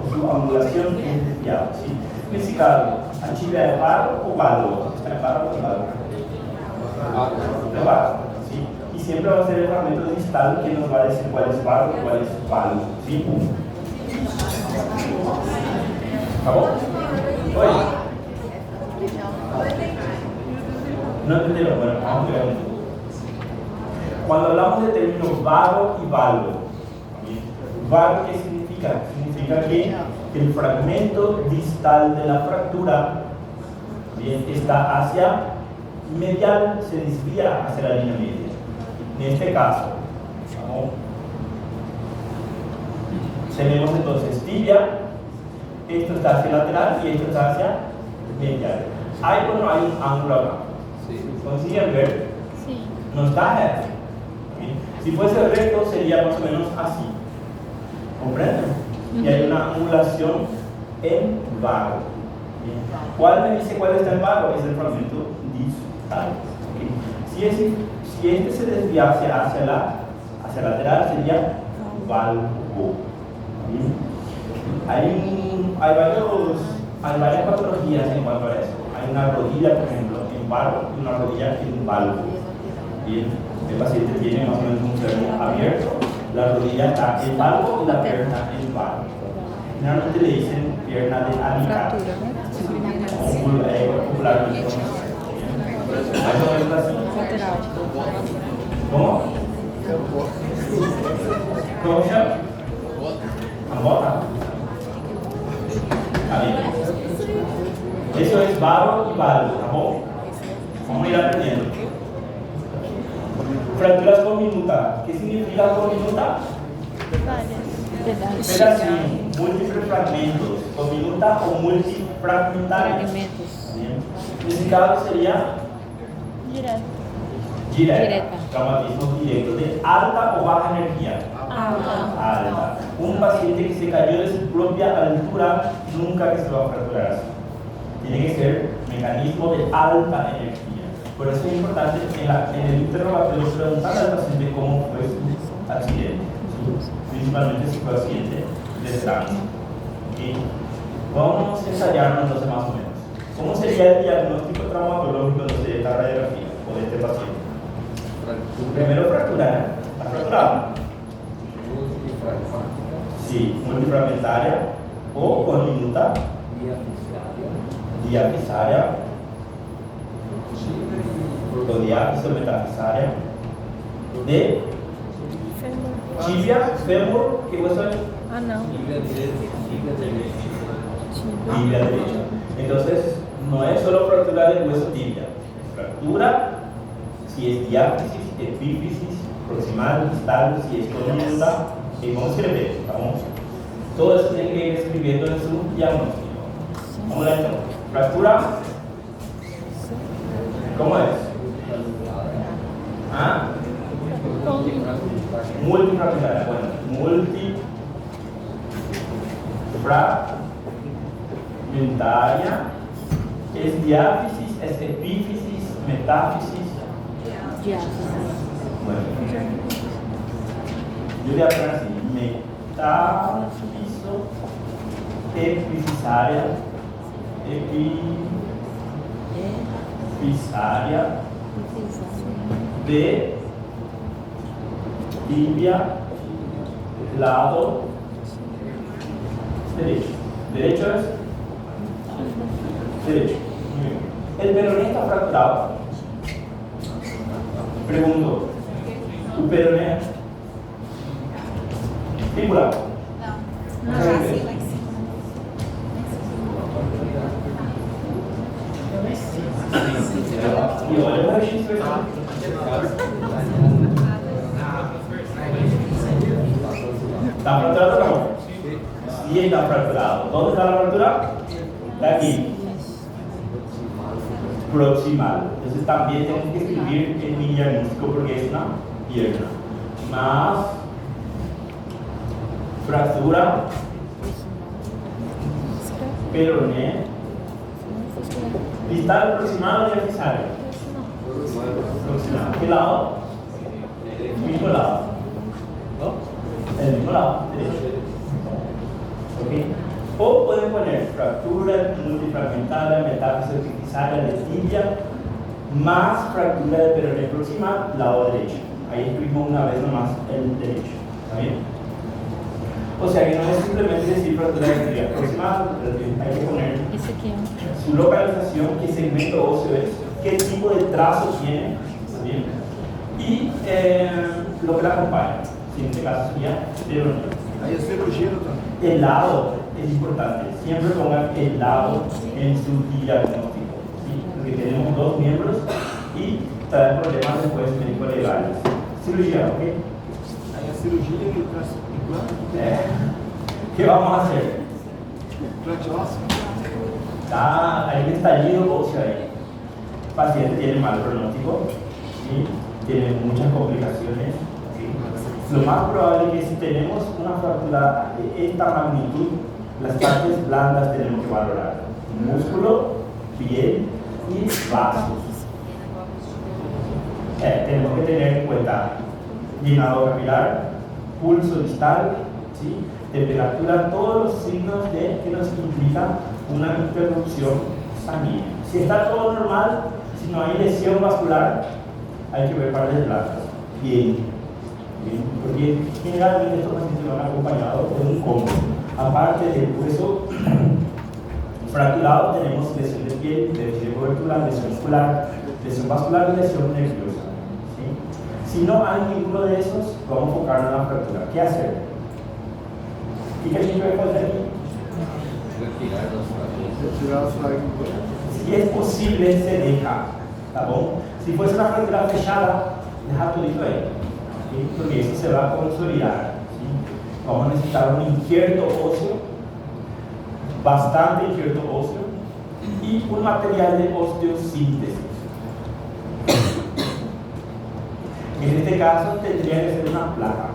O su angulación es desviada, ¿sí? En ese caso, ¿Achille de vago o valgo? ¿Está en vago o valgo? De vago, ¿sí? Y siempre va a ser el fragmento distal que nos va a decir cuál es vago y cuál es valgo, ¿sí? ¿Acabó? Oye. No entendieron, bueno, vamos a ver un poco. Cuando hablamos de términos vago y valgo, vago, ¿qué significa? Significa que el fragmento distal de la fractura, bien, está hacia medial, se desvía hacia la línea media. En este caso, ¿no? Tenemos entonces tibia, esto está hacia lateral y esto está hacia medial. ¿Hay o no hay un ángulo acá? ¿Consiguen ver? Sí. No está recto. Si fuese recto sería más o menos así. ¿Comprenden? Y hay una angulación en vago. ¿Cuál me dice cuál está en vago? Es el fragmento distal. Si este se desviase hacia lateral sería valgo. Hay varias patologías en cuanto a eso. Hay una rodilla, por ejemplo, en vago y una rodilla en valgo. Bien, el paciente tiene más o menos un cerro abierto, la rodilla está en valgo y la pierna en vago. Generalmente le dicen pierna de alicate. Popularmente. ¿Cómo? ¿Cómo se llama? Ambota. Eso es vago y valgo, ¿no? Vamos a ir aprendiendo. Fracturas conminutas. ¿Qué significa conminuta? Pedacín, múltiples fragmentos. Conminuta o multifragmentarios. En este caso sería directa. Traumatismo directo. ¿De alta o baja energía? Alta. Un paciente que se cayó de su propia altura nunca que se va a fracturar así. Tiene que ser mecanismo de alta energía. Por eso es importante en el interrogatorio preguntar al paciente cómo fue su accidente, principalmente si fue accidente de tránsito. ¿Okay? Vamos a ensayarnos entonces más o menos. ¿Cómo sería el diagnóstico traumatológico de esta radiografía o de este paciente? Primero fractura, ¿está fracturado? Sí, multifragmentaria o conminuta, diafisaria, protodiáfisis o metafisaria, de tibia, fémur, ¿qué hueso es? No. Tibia derecha. Entonces, no es solo fractura del hueso tibia, es fractura, si es diáfisis, epífisis, proximal, distal, si es conminuta, ¿cómo se le ve? Vamos. Todo eso tiene que ir escribiendo en su diagnóstico. Vamos a ver. Fractura. ¿Cómo es? ¿Ah? Multifragmentaria. Bueno, multifragmentaria. Es diáfisis, es epífisis, metáfisis. Bueno. Yo voy a poner así. Metáfiso. epifisaria, de tibia, lado derecho. ¿Derecho es? Derecho. Muy bien. El peroné está fracturado. Pregunto, ¿tu peroné? ¿Fíbula? No, así, lá em cima. Y olha o registro aqui. ¿Está fracturado o no? Sí está fracturado. ¿Dónde está la fractura? Está aquí. Proximal. Entonces también tenemos que escribir en mi diagnóstico porque es una pierna. Más fractura peroné. Distal, proximal o epifisario. Proximal. ¿Qué lado? El mismo lado. ¿No? El mismo lado, derecho. ¿Ok? O pueden poner fractura multifragmentada, metástasis epifisaria de tibia, más fractura de peroné proximal, lado derecho. Ahí escribimos una vez nomás el derecho. ¿Está bien? O sea que no es simplemente decir fractura de tibia proximal, hay que poner Esse aqui é su localización, qué segmento óseo es, qué tipo de trazo tiene, ¿está bien? Y lo que la acompaña, si en este caso sería peroné. Aí a cirurgia, doutor? El lado es importante, siempre pongan el lado en su diagnóstico, ¿sí? Porque tenemos dos miembros y traen problemas después médico-legales. Cirugía, ¿ok? Aí a cirurgia que traz implante, ¿Qué vamos a hacer? implante ósseo. Hay un estallido óseo ahí. El paciente tiene mal pronóstico, ¿sí? Tiene muchas complicaciones. ¿Sí? Lo más probable es que si tenemos una fractura de esta magnitud, las partes blandas tenemos que valorar: músculo, piel y vasos. Tenemos que tener en cuenta llenado capilar, pulso distal, ¿sí? Temperatura, todos los signos que nos implican una interrupción sanguínea. Si está todo normal, si no hay lesión vascular, hay que ver paredes blancas. Bien, porque generalmente estos pacientes van acompañados de un combo. Aparte del hueso fracturado, tenemos lesión de piel, lesión de cobertura, lesión muscular, lesión vascular y lesión nerviosa. ¿Sí? Si no hay ninguno de esos, vamos a enfocar en la fractura. ¿Qué hacer? ¿Y qué a gente vai fazer aquí? Retirar a fragmento. Si es posible, se deja. ¿Está bom? Si fuese una fractura fechada, deja todo ahí. ¿Sí? Porque eso se va a consolidar. ¿Sí? Vamos a necesitar un injerto óseo, bastante injerto óseo, y un material de osteosíntesis. En este caso tendría que ser una placa,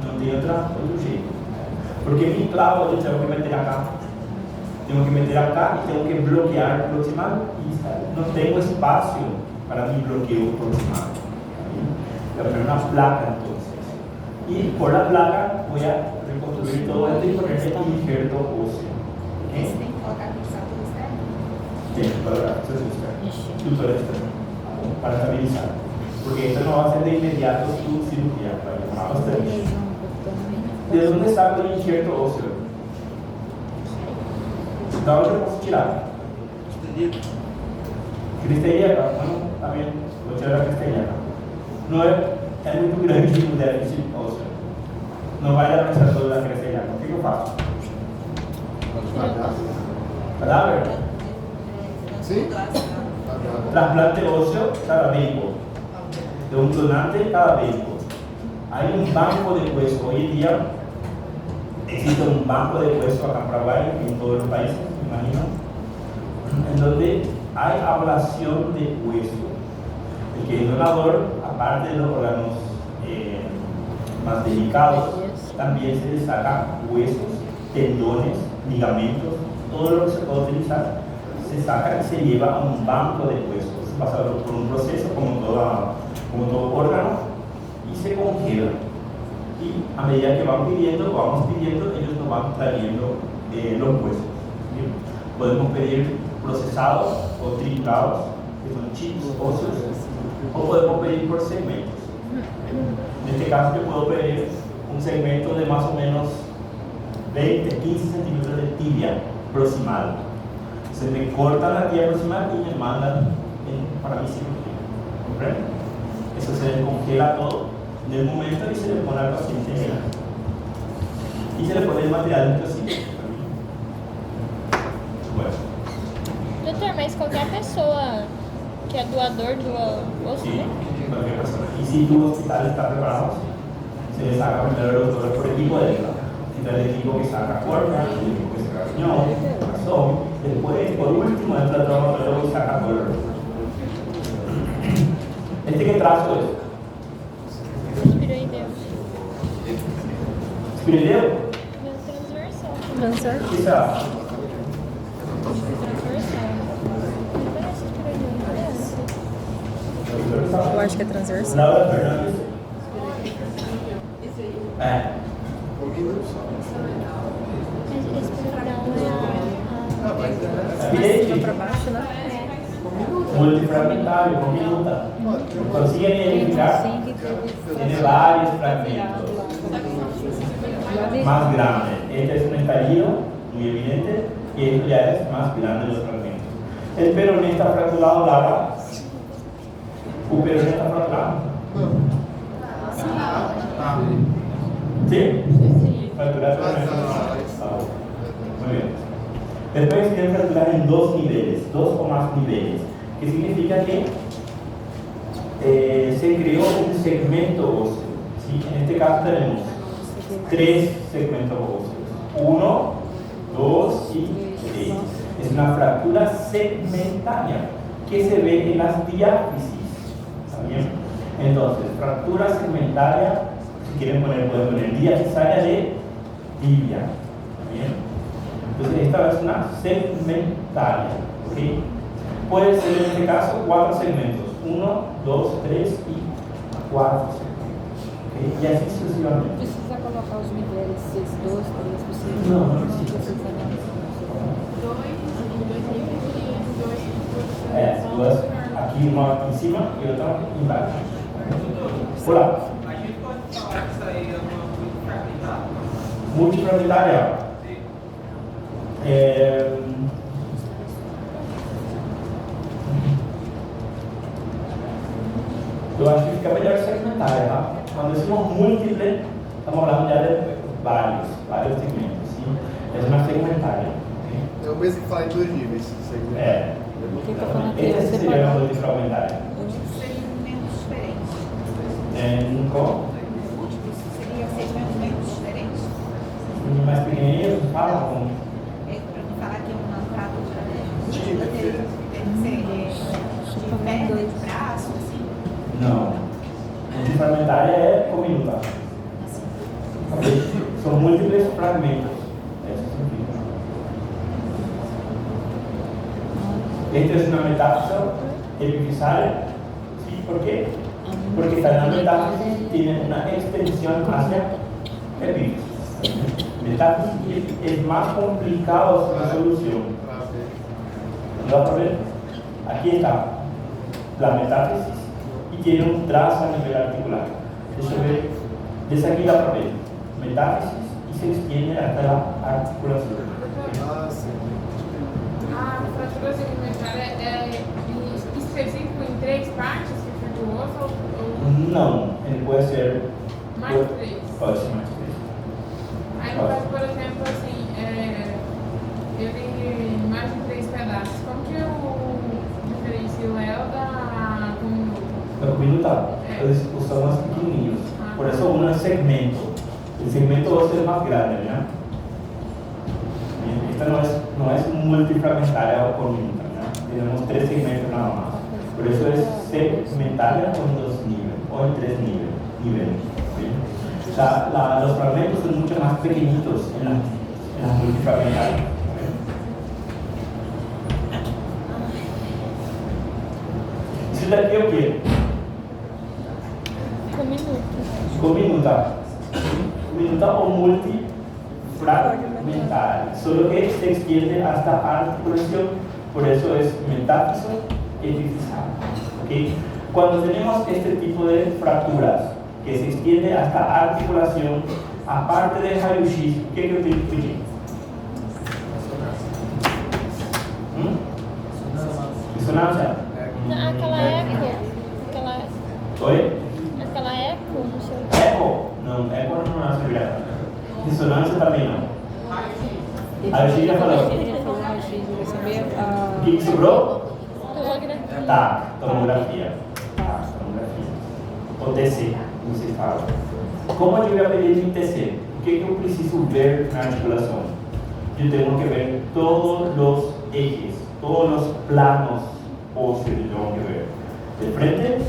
no tiene otro jeito. Porque mi clavo yo tengo que meter acá y tengo que bloquear proximal y no tengo espacio para mi bloqueo proximal. Voy a poner una placa entonces. Y por la placa voy a reconstruir todo esto y poner el injerto óseo. Você tem que colocar fixado no externo? Tem que colocar tutor externo para estabilizar. Porque esto no va a ser de inmediato su cirugía, va a tomar bastante. ¿De dónde saco el injerto óseo? ¿De dónde lo puedo tirar? Cristeliana, bueno, también voy a tirar la cristeliana. No es muy grande el déficit óseo. No vaya a pensar toda la cristeliana, ¿qué yo faço? Cadáver. Sim? Trasplante óseo cadavérico. De un donante cadavérico. Hay un banco de hueso. Hoy en día existe un banco de hueso acá en Paraguay, en todos los países, me imagino, en donde hay ablación de hueso. El que es donador, aparte de los órganos más delicados, también se le saca huesos, tendones, ligamentos, todo lo que se puede utilizar, se saca y se lleva a un banco de huesos. Se pasa por un proceso como todo órgano y se congela. Y a medida que vamos pidiendo, ellos nos van trayendo los huesos. ¿Sí? Podemos pedir procesados o triturados, que son chips óseos, o podemos pedir por segmentos. En este caso yo puedo pedir un segmento de más o menos 20, 15 centímetros de tibia proximal. Se me cortan la tibia proximal y me mandan para mi cirugía. ¿Comprenden? Eso se descongela todo en el momento y se le pone al paciente en y se le pone el material inclusive. Bueno. Doutor, mas qualquer pessoa que é doador doa osso, Sí, né? cualquier persona. Y si tu hospital está preparado, se le saca primero los dolores por equipo de él. Entra el equipo que saca cuerda, el equipo que saca riñón, corazón, después, por último, entra el traumatólogo y saca dolor. ¿Qué trazo es? Espiroideu. ¿Espiroideo? Transversal. Transversal. ¿Qué será? Transversal. Não parece espiroideu, não parece? Eu acho que é transversal. Laura Fernandes. Mas espiroideu é a... Direito. Pra baixo, né? Multifragmentario, con minuta. Consiguen identificar. Tiene varios fragmentos más grandes. Este es un estallido muy evidente y esto ya es más grande los fragmentos. El peroné está fracturado, Lara. ¿Un peroné está fracturado? ¿Sí? Fracturar peroné. Muy bien. Después tienen fracturar en dos niveles, dos o más niveles, que significa que se creó un segmento óseo. ¿Sí? En este caso tenemos 3 segmentos óseos, 1, 2 y 3. Es una fractura segmentaria que se ve en las diáfisis. ¿Está bien? Entonces, fractura segmentaria, si quieren poner, pueden poner diafisaria de tibia. ¿Está bien? Entonces esta es una segmentaria, ¿okay? Puede ser en este caso 4 segmentos, 1, 2, 3 y 4 segmentos, ¿okay? Y así sucesivamente. Precisa colocar os niveles 6, 2, 3, possível? Não, não precisa. Duas aqui, uma aqui em cima e outra aqui embaixo. Olá. A gente pode falar que isso aí é uma multifragmentária? Multifragmentária. Eu acho que fica melhor segmentária, tá? Quando decimos múltiple, estamos hablando ya de vários segmentos, sim? É uma segmentária. É o mesmo que fala em 2 níveis. É. Quem está falando aqui é Essa seria uma separado. multifragmentária. Segmentos diferentes. Como? Múltiplos seria segmentos diferentes. Mais pequenininhos, fala como? Para não falar que uma fratura, né? Múltipla tem que ser de perna, de braço, assim. Não. Multifragmentária é com minuta. São múltiplos fragmentos. Eso significa. Esta es una metáfisa epifisaria. ¿Sí? ¿Por qué? Porque cada metáfisa tiene una extensión hacia epífisis. Metáfisis es más complicado su resolución. ¿Lo vas a ver? Aquí está la metáfisis y tiene un trazo a nivel articular. Eso ve, desde aquí la papel, metáfisis y se extiende hasta la articulación. A fratura segmentária é específico em 3 partes do osso ou Não, ele pode ser mais 3? Pode ser mais 3. Aí no caso, por exemplo, assim, ele mais de 3 pedaços, como que eu diferencio ela da cominuta? La cominuta, entonces son más pequeños, por eso uno es segmento. El segmento va a ser más grande, ¿ya? Esta no es multifragmentaria o cominuta, ¿ya? Tenemos 3 segmentos nada más. Por eso es segmentaria con 2 niveles, o en 3 niveles. ¿Sí? O sea, los fragmentos son mucho más pequeñitos en las multifragmentarias. ¿Sí? Isso daqui é o quê? Cominuta. Cominuta. Cominuta ou multifragmentária. fragmental, solo que se extiende hasta articulación, por eso es metáfiso epifisal. ¿Okay? Cuando tenemos este tipo de fracturas que se extiende hasta articulación, aparte de Hayushis, ¿qué creo que incluye? Ressonância? Aquela eco. Oi? Aquela eco, não sei. Eco? Não, eco não é segredo. Ressonância também não. A gente já falou. O que sobrou? Tomografia. Tá, tomografia. Tá, tomografia. O TC, você fala. Como eu ia pedir de TC? O que eu preciso ver na articulação? Eu tenho que ver todos os ejes, todos los planos óseos que tengo que ver. De frente,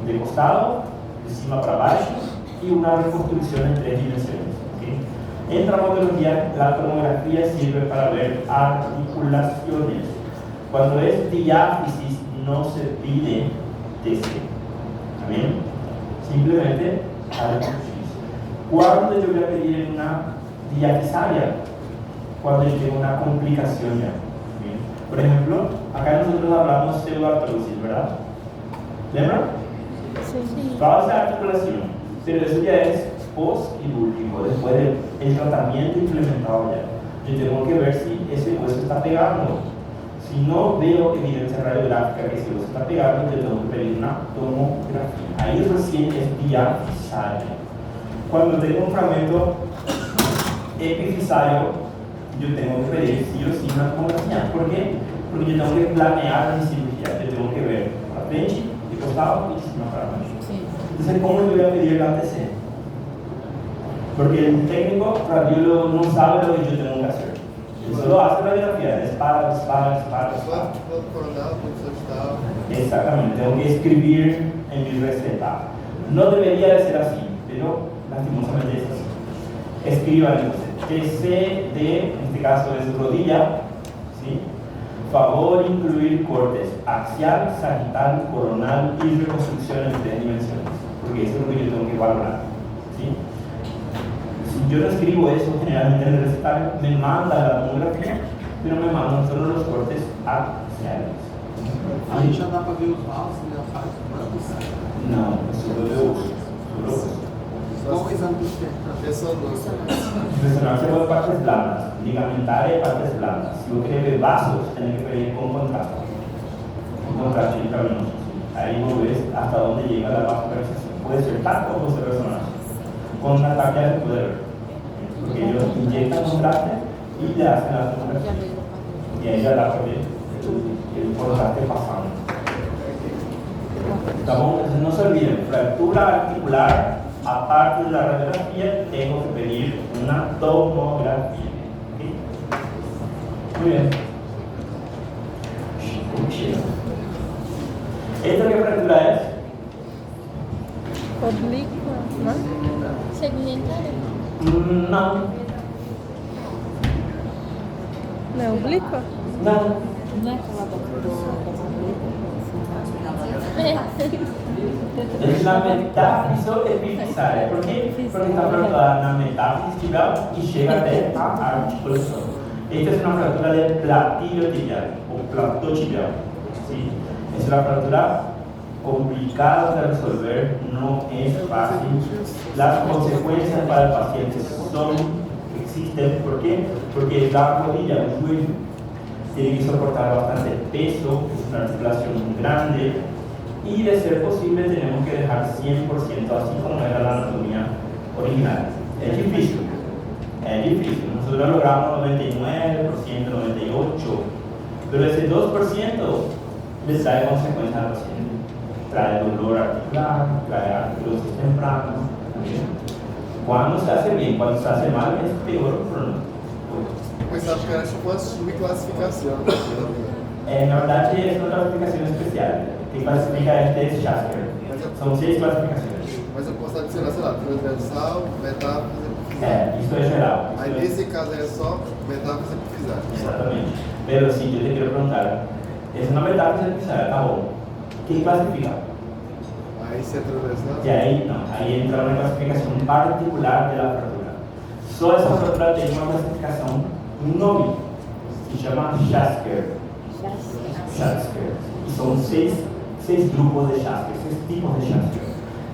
de costado, de cima para abajo y una reconstrucción en 3 dimensiones. ¿Okay? En traumatología, la tomografía sirve para ver articulaciones. Cuando es diáfisis, no se pide TC. ¿Bien? Simplemente articulaciones. ¿Cuándo yo voy a pedir una diafisaria? Cuando yo tengo una complicación ya. Por ejemplo, acá nosotros hablamos de pseudoartrosis, ¿verdad? ¿Lembra? Sí. Falsa articulación, pero eso ya es post-quirúrgico, después del tratamiento implementado ya. Yo tengo que ver si ese hueso está pegando. Si no veo evidencia radiográfica que ese hueso está pegando, yo tengo que pedir una tomografía. Ahí recién es diafisaria. Cuando tengo un fragmento epifisario, yo tengo que pedir sí o sí una tomografía. ¿Por qué? Porque yo tengo que planear mi cirugía. Yo tengo que ver a frente, de costado y de cima para abajo. Entonces, ¿cómo yo voy a pedir la TC? Porque el técnico radiólogo no sabe lo que yo tengo que hacer. Él solo hace radiografía, dispara. Exactamente, tengo que escribir en mi receta. No debería de ser así, pero lastimosamente es así. Escriban entonces. TC de, en este caso es rodilla, ¿sí? Favor incluir cortes axial, sagital, coronal y reconstrucción en 3 dimensiones, porque eso es lo que yo tengo que valorar, ¿sí? Si yo no escribo eso generalmente en el recetario, me manda la tomografía, pero me mandan solo los cortes axiales. Aí já dá para ver os vasos e a parte branca. No, solo de uso. Qual o exame que tem? Resonancia por partes blandas, ligamentaria y partes blandas. Si vos querés ver vasos, tenés que pedir con contraste. Con contraste intravenoso. Ahí vos ves hasta dónde llega la vascularización. Puede ser taco o puede ser resonancia. Con una taquia se puede ver. Porque ellos inyectan contraste y le hacen la tomografía. Y ahí ya la puede el contraste pasando. Entonces no se olviden, fractura articular. Aparte de la radiografía, tengo que pedir una tomografía. ¿Okay? Muy bien. ¿Esto qué fractura es? Oblicua, ¿no? Segmentária? No. Não é oblíqua? No. Não é aquela Es la metáfiso epifisaria. ¿Por qué? Porque está fracturada en la metáfisis tibial y llega a articulación. Esta es una fractura del platillo tibial o plato tibial. ¿Sí? Es una fractura complicada de resolver, no es fácil. Las consecuencias para el paciente existen. ¿Por qué? Porque la rodilla, el cuello, tiene que soportar bastante peso, es una articulación muy grande. Y de ser posible tenemos que dejar 100% así como era la anatomía original. Es difícil, nosotros logramos 99%, 98%, pero ese 2% les trae consecuencias al paciente. Trae dolor articular, trae artrosis temprana. Cuando se hace bien, cuando se hace mal es peor pronóstico. Pensava que era tipo uma subclassificação. Na verdade, es una clasificación especial que clasifica este Schasker. Son 6 clasificações. Mas eu posso adicionar, sei lá, transversal, metáfise, Isso é geral. aí nesse caso é só metáfise epifisária. Exatamente. Pero sí, yo te quiero preguntar, es una metáfise epifisária, tá bom. ¿Qué clasifica? Aí se é transversal. Y ahí no, ahí entra una clasificación particular de la fractura. Só essa fractura tem uma classificação, um nome, se chama Schatzker. Schatzker. E são seis grupos de Schatzker, 6 tipos de Schatzker.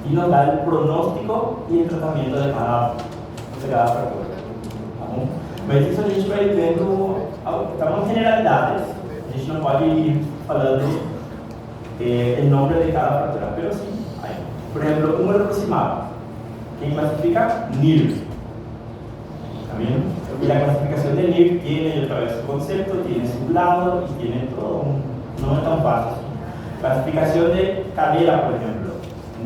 E nos dá o pronóstico e o tratamento de cada fratura. Tá bom? Mas isso a gente vai vendo, estamos generalidades. A gente não pode ir falando o nome de cada fratura, pero sim. Por exemplo, número aproximado. Quem clasifica? NIR. ¿Está bien? Y la clasificación de NIR tiene otra vez su concepto, tiene su lado y tiene todo. No es tan fácil. Clasificación de cadera, por ejemplo.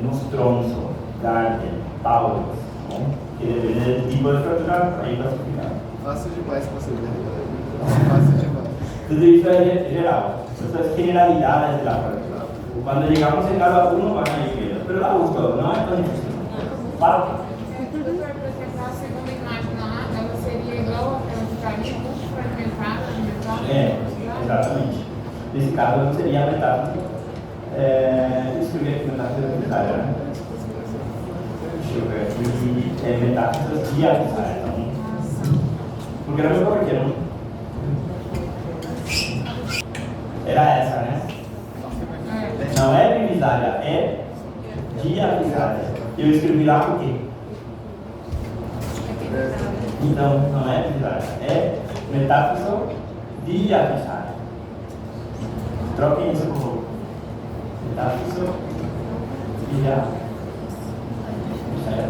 Nostronzo, Gardner, Paulus, ¿no? Que depende del tipo de fractura, ahí clasificado. Fácil demais para você ver. Fácil demais. Entonces, esto es general. Esto es generalidades de la fractura. Cuando llegamos en cada uno van a ir viendo. Pero da gusto, no es tan difícil. Fala. Doutor, por exemplo, a segunda imagem lá, ela seria igual a ficaria muito fragmentada no metal? Exatamente. Nesse caso, não seria a metáfise. Escrevi aqui metáfise atividade, né? Deixa eu ver aqui. Metáfise de atividade. Então, porque era muito pequeno. Era essa, né? Não é divisária, é diavisária. Eu escrevi lá por quê? Então, não é divisária, é metáfise diavisária. Troquem isso por favor. Metáfise diavisária.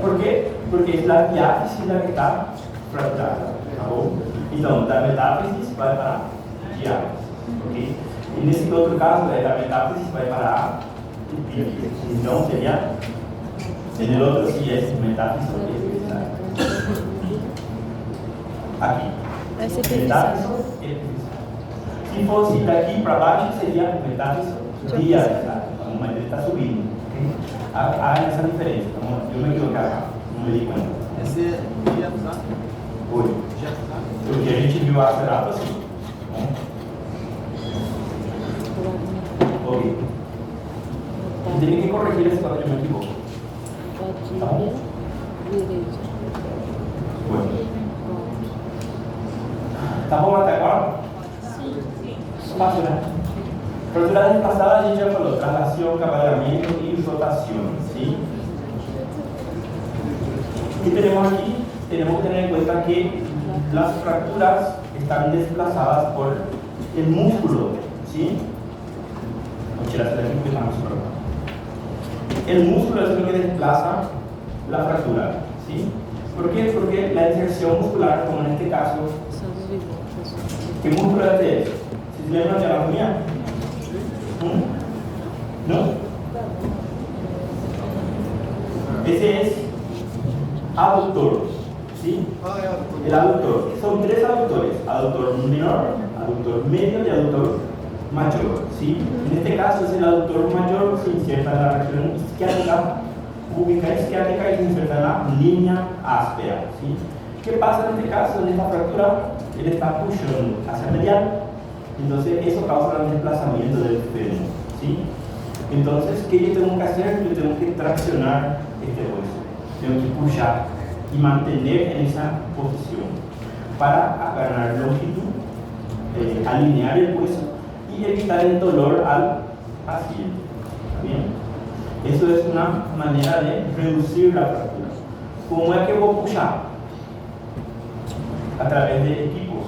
Por quê? Porque é a diáfise que está fraturada. Tá bom? Então, da metáfise vai para a diáfise. Ok? E nesse outro caso, da metáfise vai para a epífise. Então, seria. En el otro sí es metáfise epifisial. Aquí. Metáfise epifisial. Si fosse daqui para baixo, seria metáfise diavisal. Mas ele está subindo. Okay? Há essa diferença. Então, eu me equivocava, não me di conta. Esse é diavisar? Oi. Porque a gente viu a acerado assim. Ok. Tem que corrigir esse quando eu me equivoco. Tibia direita. Bueno. Tá bom até agora? Sim. Fácil, né? Fratura desplazada a gente já falou, traslación, cabalgamento e rotación, ¿sí? ¿Qué tenemos aquí? Tenemos que tener en cuenta que las fracturas están desplazadas por el músculo, ¿sí? El músculo es lo que desplaza la fractura, ¿sí? ¿Por qué? Porque la inserción muscular, como en este caso, ¿qué músculo es este? ¿Si se le llama la anatomía? ¿No? Ese es aductor, ¿sí? El aductor. Son 3 aductores: aductor menor, aductor medio y aductor mayor, ¿sí? En este caso es el aductor mayor, se inserta en la región isquiática, cúbica isquiática y se inserta en la línea áspera, ¿sí? ¿Qué pasa en este caso? En esta fractura, él está pushando hacia medial, entonces eso causa el desplazamiento del fémur, ¿sí? Entonces, ¿qué yo tengo que hacer? Yo tengo que traccionar este hueso, tengo que pushar y mantener en esa posición para ganar longitud, alinear el hueso y evitar el dolor al paciente. ¿Está bien? Eso es una manera de reducir la fractura. ¿Cómo es que voy a pushar? A través de equipos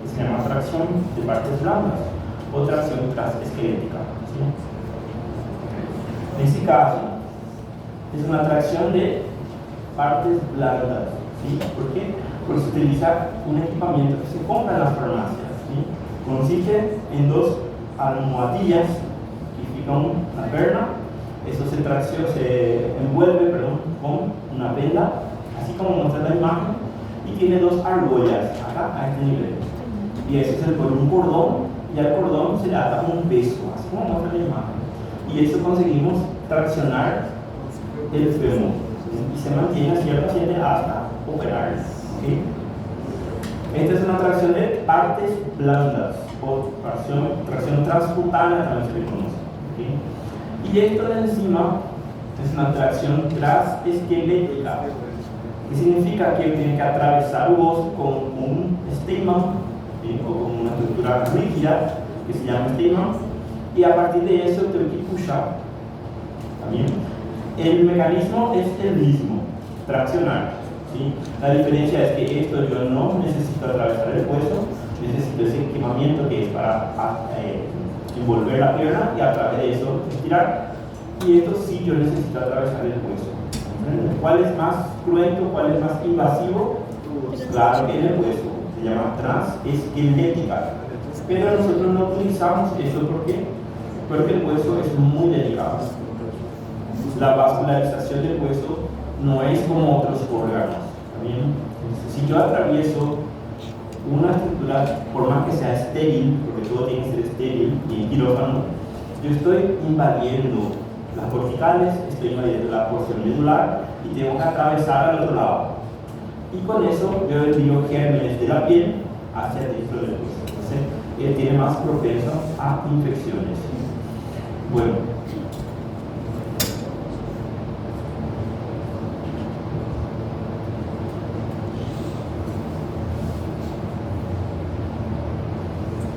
que se llama tracción de partes blandas o tracción transesquelética, ¿sí? En este caso, es una tracción de partes blandas, ¿sí? ¿Por qué? Porque se utiliza un equipamiento que se compra en las farmacias, ¿sí? Consiste en 2 almohadillas que fijan la perna, eso se envuelve con una venda, así como muestra la imagen, y tiene 2 argollas acá a este nivel. Y eso es por un cordón, y al cordón se le ata un peso, así como muestra la imagen. Y eso conseguimos traccionar el fémur, ¿sí? Y se mantiene así al paciente hasta operar, ¿sí? Esta es una tracción de partes blandas o tracción transcutánea, también se le conoce, ¿sí? Y esto de encima es una tracción transesquelética que significa que tiene que atravesar el hueso con un estigma, ¿sí? O con una estructura rígida que se llama estigma, y a partir de eso tengo que pushar. ¿También? El mecanismo es el mismo, traccionar. ¿Sí? La diferencia es que esto yo no necesito atravesar el hueso, necesito ese equipamiento que es para envolver la pierna y a través de eso estirar. Y esto sí yo necesito atravesar el hueso. ¿Cuál es más cruento? ¿Cuál es más invasivo? Claro que el hueso. Se llama transesquelética. Pero nosotros no utilizamos eso porque el hueso es muy delicado. La vascularización del hueso no es como otros órganos. ¿Bien? Entonces, si yo atravieso una estructura, por más que sea estéril, porque todo tiene que ser estéril y en quirófano, yo estoy invadiendo las corticales, estoy invadiendo la porción medular y tengo que atravesar al otro lado. Y con eso yo envío gérmenes de la piel hacia dentro del hueso. Entonces, tiene más propenso a infecciones. Bueno.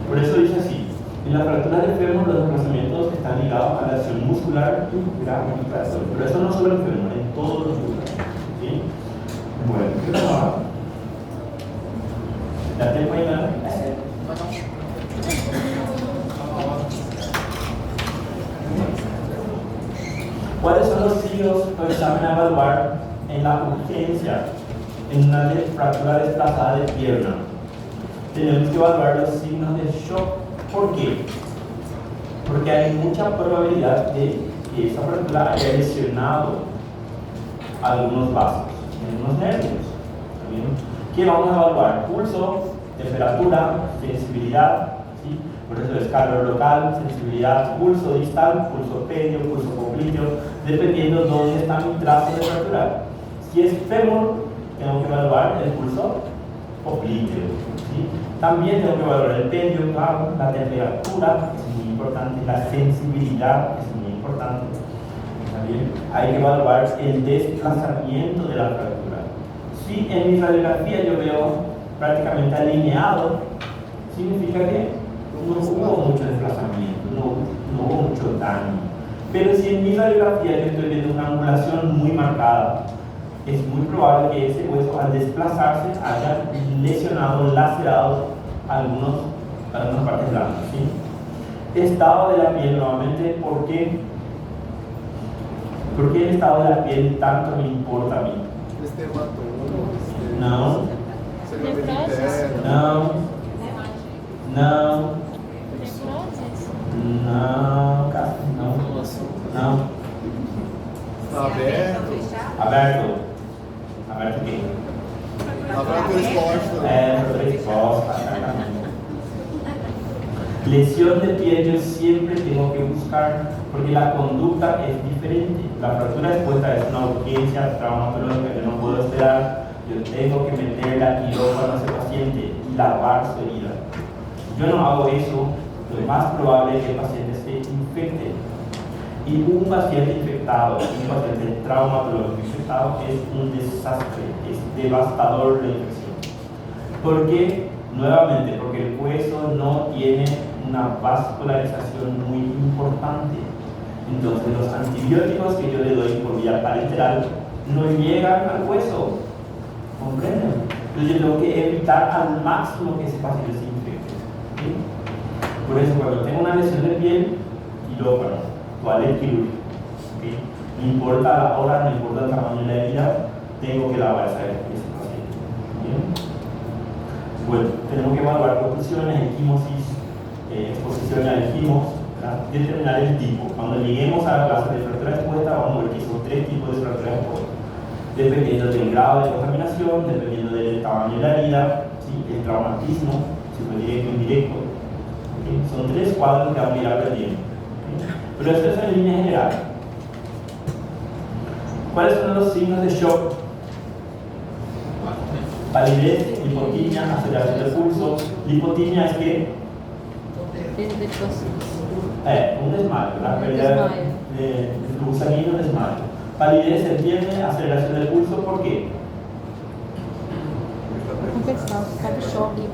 Por eso dice así, en la fractura del fémur los desplazamientos están ligados a la acción muscular y gravitatoria. Pero eso no solo en el fémur, en todos los lugares. ¿Sí? Bueno, ¿qué pasa? ¿Ya te pueden dar? ¿Cuáles son los signos que examen a evaluar en la urgencia en una fractura desplazada de pierna? Tenemos que evaluar los signos de shock. ¿Por qué? Porque hay mucha probabilidad de que esa fractura haya lesionado algunos vasos, algunos nervios. ¿También? ¿Qué vamos a evaluar? Pulso, temperatura, sensibilidad, ¿sí? Por eso es calor local, sensibilidad, pulso distal, pulso pedio, pulso popliteo, dependiendo de dónde está mi trazo de fractura. Si es fémur, tengo que evaluar el pulso popliteo. ¿Sí? También tengo que evaluar el pedio, claro, la temperatura es muy importante, la sensibilidad es muy importante. ¿También? Hay que evaluar el desplazamiento de la fractura. Si en mi radiografía yo veo prácticamente alineado, significa que no hubo mucho desplazamiento, no hubo mucho daño. Pero si en mi radiografía yo estoy viendo una angulación muy marcada, es muy probable que ese hueso al desplazarse haya lesionado, lacerado algunas partes blandas. ¿Sí? Estado de la piel nuevamente, ¿por qué el estado de la piel tanto me importa a mí? No. No. No. No, casi no. No. Aberto. Aberto quê? Aberto exposta. Fratura exposta, exactamente. Lesión de piel yo siempre tengo que buscar porque la conducta es diferente. La fractura expuesta es una urgencia traumatológica que no puedo esperar. Yo tengo que meter la quirófano a ese paciente y lavar su herida. Si yo no hago eso, lo más probable es que el paciente se infecte. Y un paciente infectado, un paciente traumatológico infectado es un desastre, es devastador la infección. ¿Por qué? Nuevamente, porque el hueso no tiene una vascularización muy importante. Entonces los antibióticos que yo le doy por vía parenteral no llegan al hueso. ¿Comprenden? Entonces yo tengo que evitar al máximo que ese paciente se infecte. ¿Sí? Por eso cuando tengo una lesión de piel, quirófano, toalete quirúrgico. ¿Sí? No importa la hora, no importa el tamaño de la herida, tengo que lavar ese paciente. ¿Bien? Bueno, tenemos que evaluar conclusiones, equimosis, exposición a equimos, determinar el tipo. Cuando lleguemos a la clase de fractura expuesta, vamos a ver que son 3 tipos de fractura expuesta. Dependiendo del grado de contaminación, dependiendo del tamaño de la herida, ¿sí? El traumatismo, si fue directo o indirecto. ¿Okay? Son 3 cuadros que vamos a ir aprendiendo. ¿Okay? Pero esto es en línea general. ¿Cuáles son los signos de shock? Palidez, lipotimia, aceleración del pulso. Lipotimia es que un desmayo, la pérdida de flujo sanguíneo, desmayo. Palidez se entiende, aceleración del pulso, ¿por qué? Está en choque.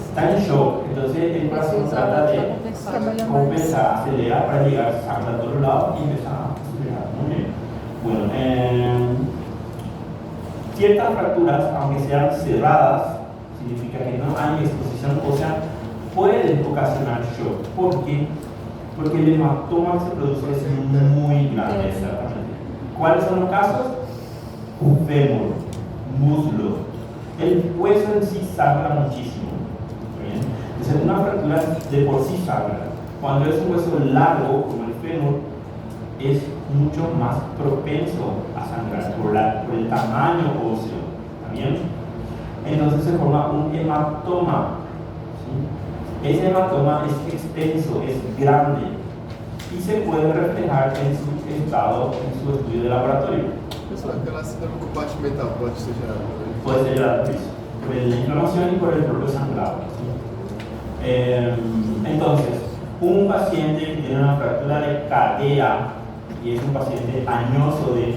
Está en shock, entonces el corazón trata de compensar, acelera para llegar, sacar a todos lados y empezar a acelerar. Muy bien. Bueno, ciertas fracturas, aunque sean cerradas, significa que no hay exposición ósea, pueden ocasionar shock. ¿Por qué? Porque el hematoma que se produce es muy grande, exactamente. ¿Cuáles son los casos? Un fémur, muslo. El hueso en sí sangra muchísimo. ¿Bien? Entonces, una fractura de por sí sangra. Cuando es un hueso largo, como el fémur, es mucho más propenso a sangrar por el tamaño óseo. ¿Bien? Entonces se forma un hematoma. ¿Sí? Ese hematoma es extenso, es grande y se puede reflejar en su estado, en su estudio de laboratorio. Aquela síndrome compartimental pode ser gerada. Puede ser gerada por la inflamación y por el propio sangrado. ¿Sí? Entonces, un paciente que tiene una fractura de cadera y es un paciente añoso de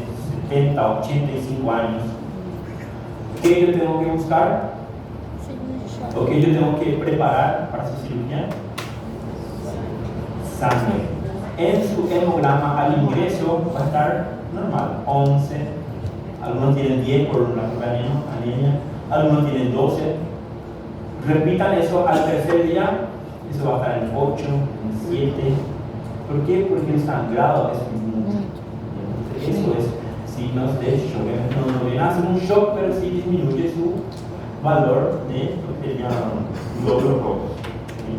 70, 85 años, ¿qué yo tengo que buscar? ¿O qué yo tengo que preparar para su cirugía? Sangre. En su hemograma al ingreso va a estar normal, 11, algunos tienen 10 por una anemia, algunos tienen 12. Repitan eso al tercer día, eso va a estar en 8, en 7. ¿Por qué? Porque el sangrado es mucho. Entonces, eso es signos de shock. No viene a hacer un shock, pero sí disminuye su valor de lo que llaman glóbulos rojos. ¿Sí?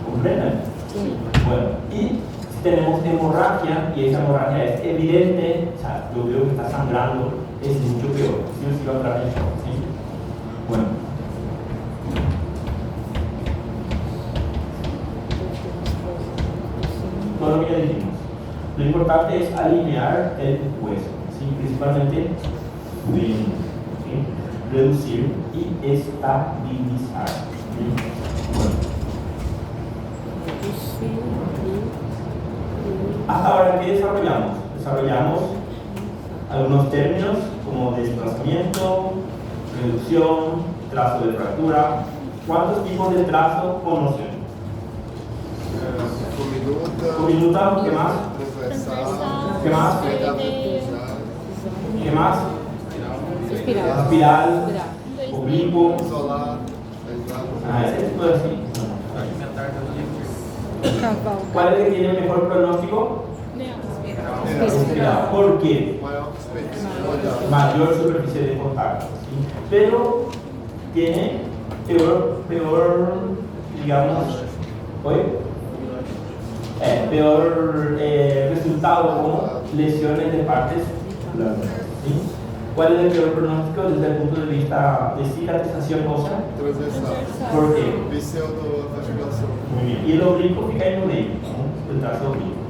¿Comprenden? Sí. Bueno, y tenemos hemorragia, y esa hemorragia es evidente, o sea, yo veo que está sangrando, es mucho peor. Si no se va a entrar en shock. ¿Sí? Bueno. Todo lo que ya dijimos. Lo importante es alinear el hueso, ¿sí? Principalmente ¿sí? Reducir y estabilizar. ¿Sí? Bueno. Hasta ahora, ¿qué desarrollamos? Desarrollamos algunos términos como desplazamiento, reducción, trazo de fractura. ¿Cuántos tipos de trazo conocen? Cominuta, ¿qué más? ¿Qué más? ¿Qué más? Espiral, oblicuo. Ese tipo de así. ¿Cuál es el que tiene mejor pronóstico? Espiral. ¿Por qué? Mayor superficie de contacto. ¿Sí? Pero tiene peor digamos, peor resultado como lesiones de partes blandas. ¿Sí? ¿Cuál es el peor pronóstico desde el punto de vista de cicatrización ósea? Transversal. ¿Por qué? Pseudovaginação. Muy bien. Y el oblicuo fica en medio, ¿no? El trazo oblicuo.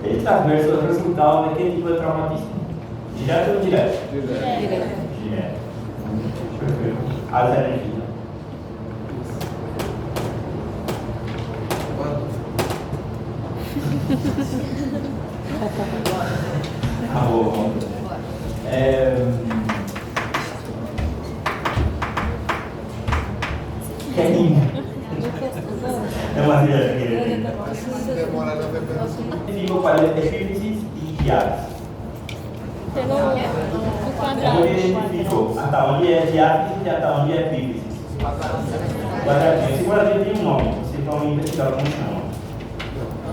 El transverso es el resultado de qué tipo de traumatismo? ¿Directo o indirecto? Direto. Directo. Perfecto. Alta energía. Ah, bom. Que lindo. É uma viagem que Demora na preparação. digo para el epífisis y diálisis. Pelo o Eu quadrado. identifico hasta onde é diálisis e hasta onde é epífisis. Quadradinho. Esse quadradinho tem um nome, vocês vão investigar como chama.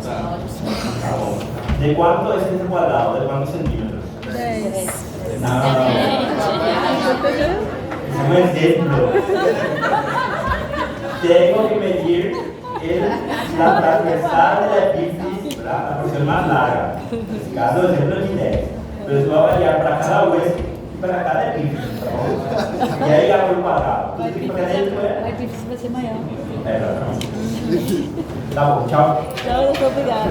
Tá bom. ¿De cuánto es ese cuadrado? ¿De cuántos centímetros? 10. No, es un ejemplo. Tengo que medir la transversal de la epífisis, la porción más larga. En caso de ejemplo es 10. Pero eso va a variar para cada hueso y para cada epífisis. Y ahí hago el cuadrado. Vai difícil vai ser maior. Exatamente. Tá bom, tchau. Então, muito obrigada.